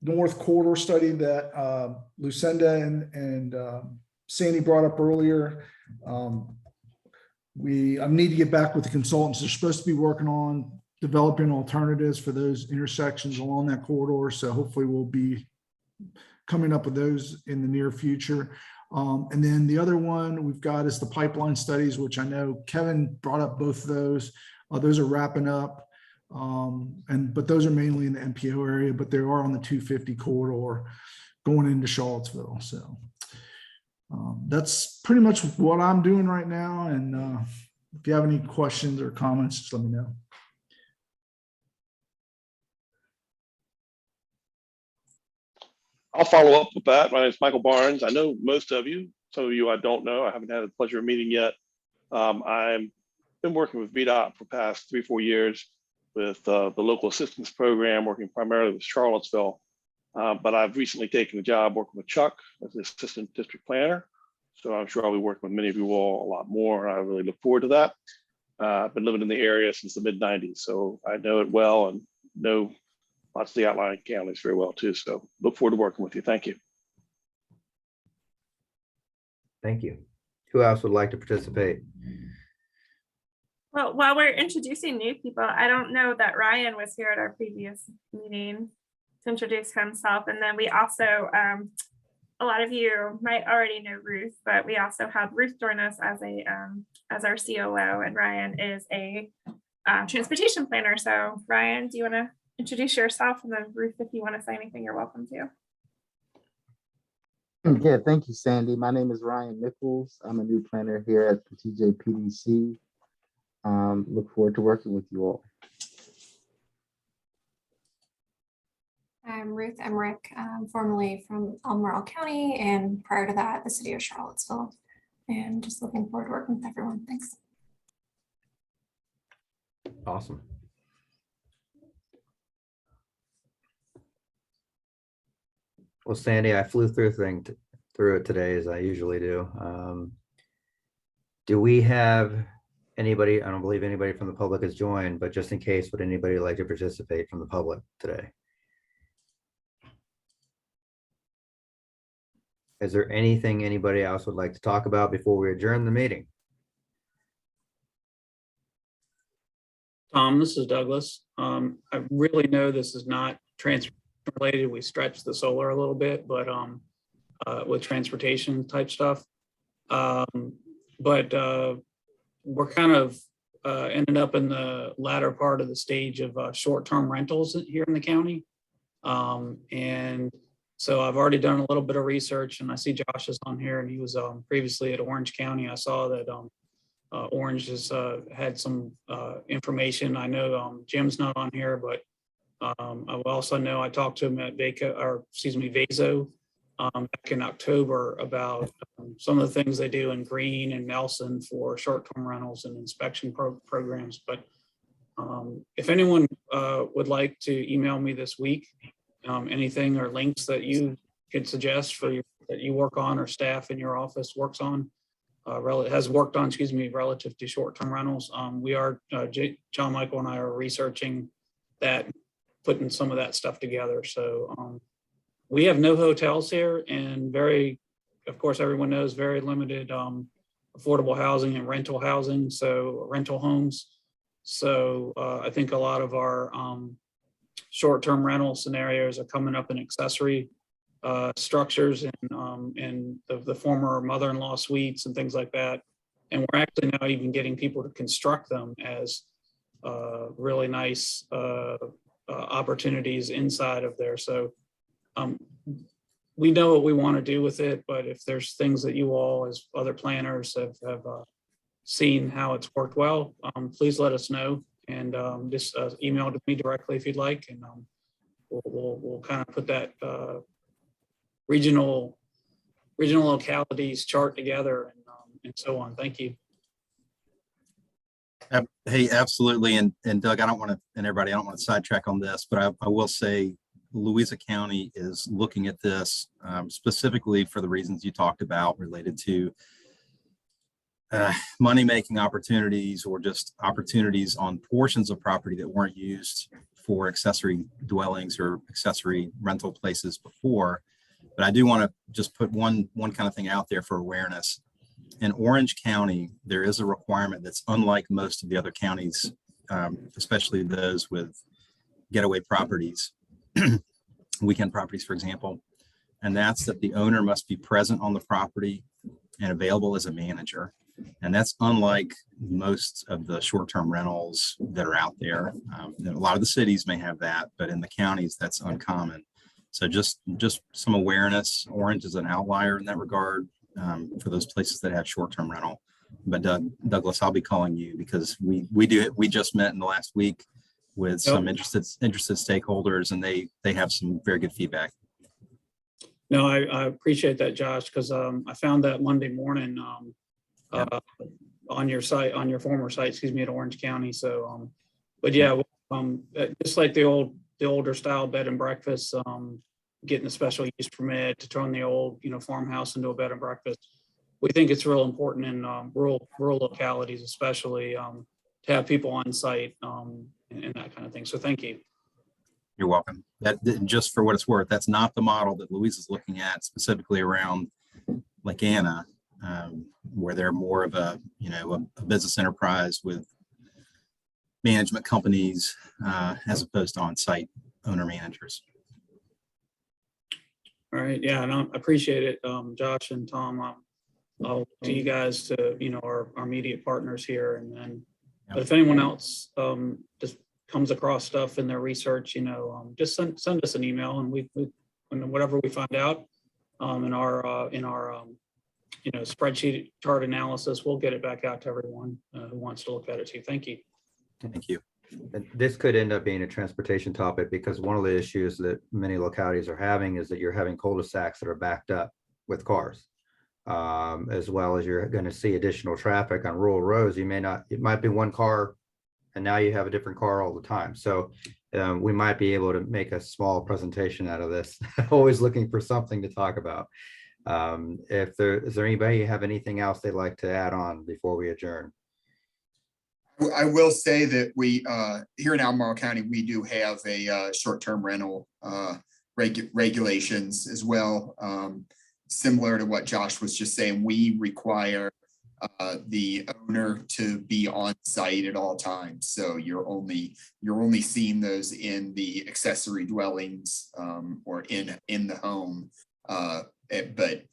North Corridor study that Lucinda and Sandy brought up earlier. I need to get back with the consultants. They're supposed to be working on developing alternatives for those intersections along that corridor. So hopefully we'll be coming up with those in the near future. And then the other one we've got is the pipeline studies, which I know Kevin brought up both of those. Those are wrapping up. But those are mainly in the MPO area, but they are on the 250 corridor going into Charlottesville. So that's pretty much what I'm doing right now. And if you have any questions or comments, just let me know. I'll follow up with that. My name is Michael Barnes. I know most of you. Some of you I don't know. I haven't had the pleasure of meeting yet. I've been working with VDOT for the past 3-4 years with the local assistance program, working primarily with Charlottesville. But I've recently taken a job working with Chuck as the assistant district planner. So I'm sure I'll be working with many of you all a lot more. And I really look forward to that. I've been living in the area since the mid-90s, so I know it well and know lots of the outlying counties very well too. So look forward to working with you. Thank you. Thank you. Who else would like to participate? Well, while we're introducing new people, I don't know that Ryan was here at our previous meeting to introduce himself. And then we also, a lot of you might already know Ruth, but we also had Ruth join us as our COO, and Ryan is a transportation planner. So Ryan, do you want to introduce yourself? And then Ruth, if you want to say anything, you're welcome to. Yeah, thank you, Sandy. My name is Ryan Nichols. I'm a new planner here at the TJPDC. Look forward to working with you all. I'm Ruth Emmerich, formerly from Albemarle County, and prior to that, the city of Charlottesville. And just looking forward to working with everyone. Thanks. Awesome. Well, Sandy, I flew through it today as I usually do. Do we have anybody? I don't believe anybody from the public has joined, but just in case, would anybody like to participate from the public today? Is there anything anybody else would like to talk about before we adjourn the meeting? Tom, this is Douglas. I really know this is not transport related. We stretched the solar a little bit, but with transportation type stuff. But we're kind of ended up in the latter part of the stage of short-term rentals here in the county. And So I've already done a little bit of research, and I see Josh is on here, and he was previously at Orange County. I saw that Orange has had some information. I know Jim's not on here, but I also know I talked to him at VAZO back in October about some of the things they do in Greene and Nelson for short-term rentals and inspection programs. But if anyone would like to email me this week, anything or links that you could suggest for that you work on or staff in your office works on, has worked on, excuse me, relative to short-term rentals. We are, John Michael and I are researching that, putting some of that stuff together. So we have no hotels here, and of course, everyone knows, very limited affordable housing and rental housing, so rental homes. So I think a lot of our short-term rental scenarios are coming up in accessory structures and the former mother-in-law suites and things like that. And we're actually now even getting people to construct them as really nice opportunities inside of there. So we know what we want to do with it, but if there's things that you all as other planners have seen how it's worked well, please let us know, and just email to me directly if you'd like, and we'll kind of put that regional localities chart together and so on. Thank you. Hey, absolutely. And Doug, I don't want to sidetrack on this, but I will say Louisa County is looking at this specifically for the reasons you talked about related to money-making opportunities, or just opportunities on portions of property that weren't used for accessory dwellings or accessory rental places before. But I do want to just put one kind of thing out there for awareness. In Orange County, there is a requirement that's unlike most of the other counties, especially those with getaway properties, weekend properties, for example. And that's that the owner must be present on the property and available as a manager. And that's unlike most of the short-term rentals that are out there. A lot of the cities may have that, but in the counties, that's uncommon. So just some awareness. Orange is an outlier in that regard for those places that have short-term rental. But Douglas, I'll be calling you because we just met in the last week with some interested stakeholders, and they have some very good feedback. No, I appreciate that, Josh, because I found that Monday morning on your site, on your former site, excuse me, at Orange County. So, but yeah, just like the older style bed and breakfast, getting a special use permit to turn the old, farmhouse into a bed and breakfast. We think it's real important in rural localities, especially to have people on site and that kind of thing. So thank you. You're welcome. That, just for what it's worth, that's not the model that Louise is looking at specifically around Lake Anna, where they're more of a business enterprise with management companies as opposed to on-site owner managers. All right. Yeah, and I appreciate it, Josh and Tom. I'll to you guys to our immediate partners here, and then but if anyone else just comes across stuff in their research, just send us an email, and we whatever we find out in our spreadsheet chart analysis, we'll get it back out to everyone who wants to look at it too. Thank you. Thank you. And this could end up being a transportation topic, because one of the issues that many localities are having is that you're having cul-de-sacs that are backed up with cars, as well as you're going to see additional traffic on rural roads. It might be one car, and now you have a different car all the time. So we might be able to make a small presentation out of this. Always looking for something to talk about. Is there anybody have anything else they'd like to add on before we adjourn? I will say that we here in Albemarle County, we do have a short-term rental regulations as well. Similar to what Josh was just saying, we require the owner to be on site at all times. So you're only seeing those in the accessory dwellings or in the home. But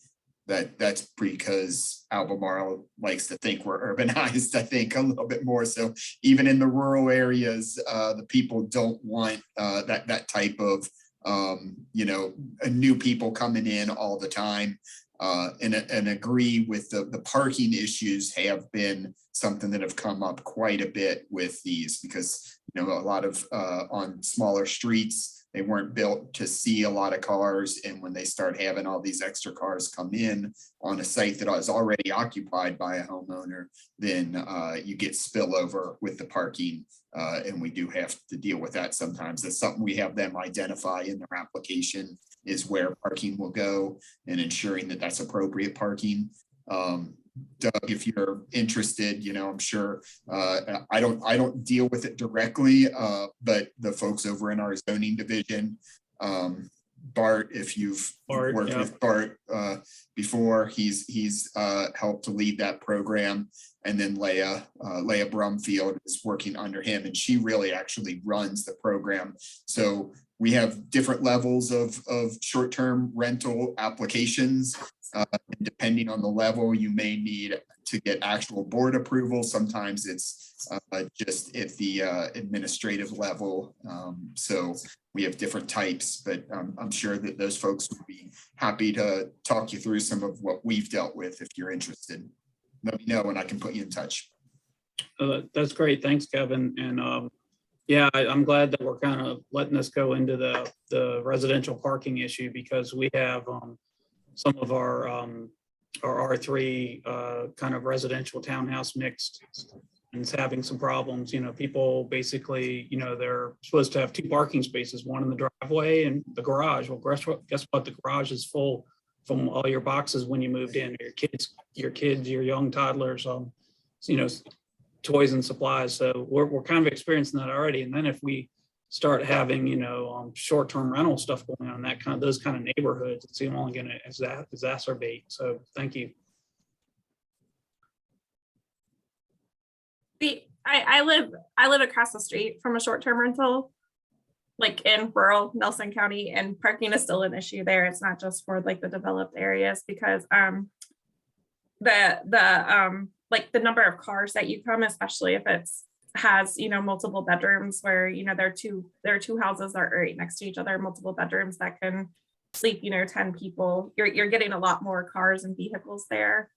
that's because Albemarle likes to think we're urbanized, I think, a little bit more. So even in the rural areas, the people don't want that type of you know, new people coming in all the time. And agree with the parking issues have been something that have come up quite a bit with these, because, you know, a lot of on smaller streets, they weren't built to see a lot of cars. And when they start having all these extra cars come in on a site that is already occupied by a homeowner, then you get spillover with the parking. And we do have to deal with that sometimes. That's something we have them identify in their application, is where parking will go, and ensuring that that's appropriate parking. Doug, if you're interested, you know, I'm sure I don't deal with it directly, but the folks over in our zoning division, Bart, if you've worked with Bart before, he's helped to lead that program. And then Leah Brumfield is working under him, and she really actually runs the program. So we have different levels of short-term rental applications. Depending on the level, you may need to get actual board approval. Sometimes it's just at the administrative level. So we have different types, but I'm sure that those folks would be happy to talk you through some of what we've dealt with if you're interested. Let me know and I can put you in touch. That's great. Thanks, Kevin. And yeah, I'm glad that we're kind of letting this go into the residential parking issue, because we have some of our R3 kind of residential townhouse mixed, and it's having some problems. You know, people basically, you know, they're supposed to have 2 parking spaces, one in the driveway and the garage. Well, guess what? The garage is full from all your boxes when you moved in. Your kids, your young toddlers, you know, toys and supplies. So we're kind of experiencing that already. And then if we start having, you know, short-term rental stuff going on, those kind of neighborhoods, it's only going to exacerbate. So thank you. I live across the street from a short-term rental, like in rural Nelson County, and parking is still an issue there. It's not just for like the developed areas, because like the number of cars that you come, especially if has, you know, multiple bedrooms, where, you know, there are two houses that are right next to each other, multiple bedrooms that can sleep, you know, 10 people. You're getting a lot more cars and vehicles there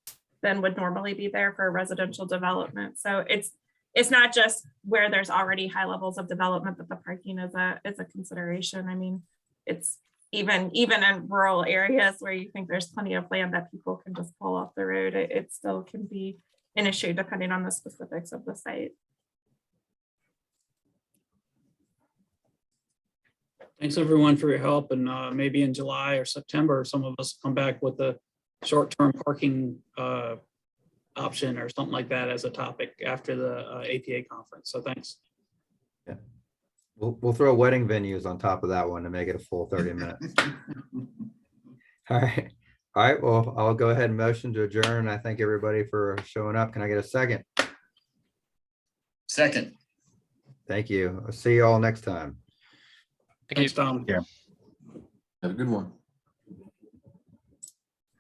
than would normally be there for a residential development. So it's not just where there's already high levels of development that the parking is a consideration. I mean, it's even in rural areas where you think there's plenty of land that people can just pull off the road, it still can be an issue depending on the specifics of the site. Thanks everyone for your help, and maybe in July or September, some of us come back with a short-term parking option or something like that as a topic after the APA conference. So thanks. Yeah, we'll throw wedding venues on top of that one to make it a full 30 minutes. All right. Well, I'll go ahead and motion to adjourn. I thank everybody for showing up. Can I get a second? Second. Thank you. I'll see you all next time. Thanks, Tom. Yeah. Have a good one.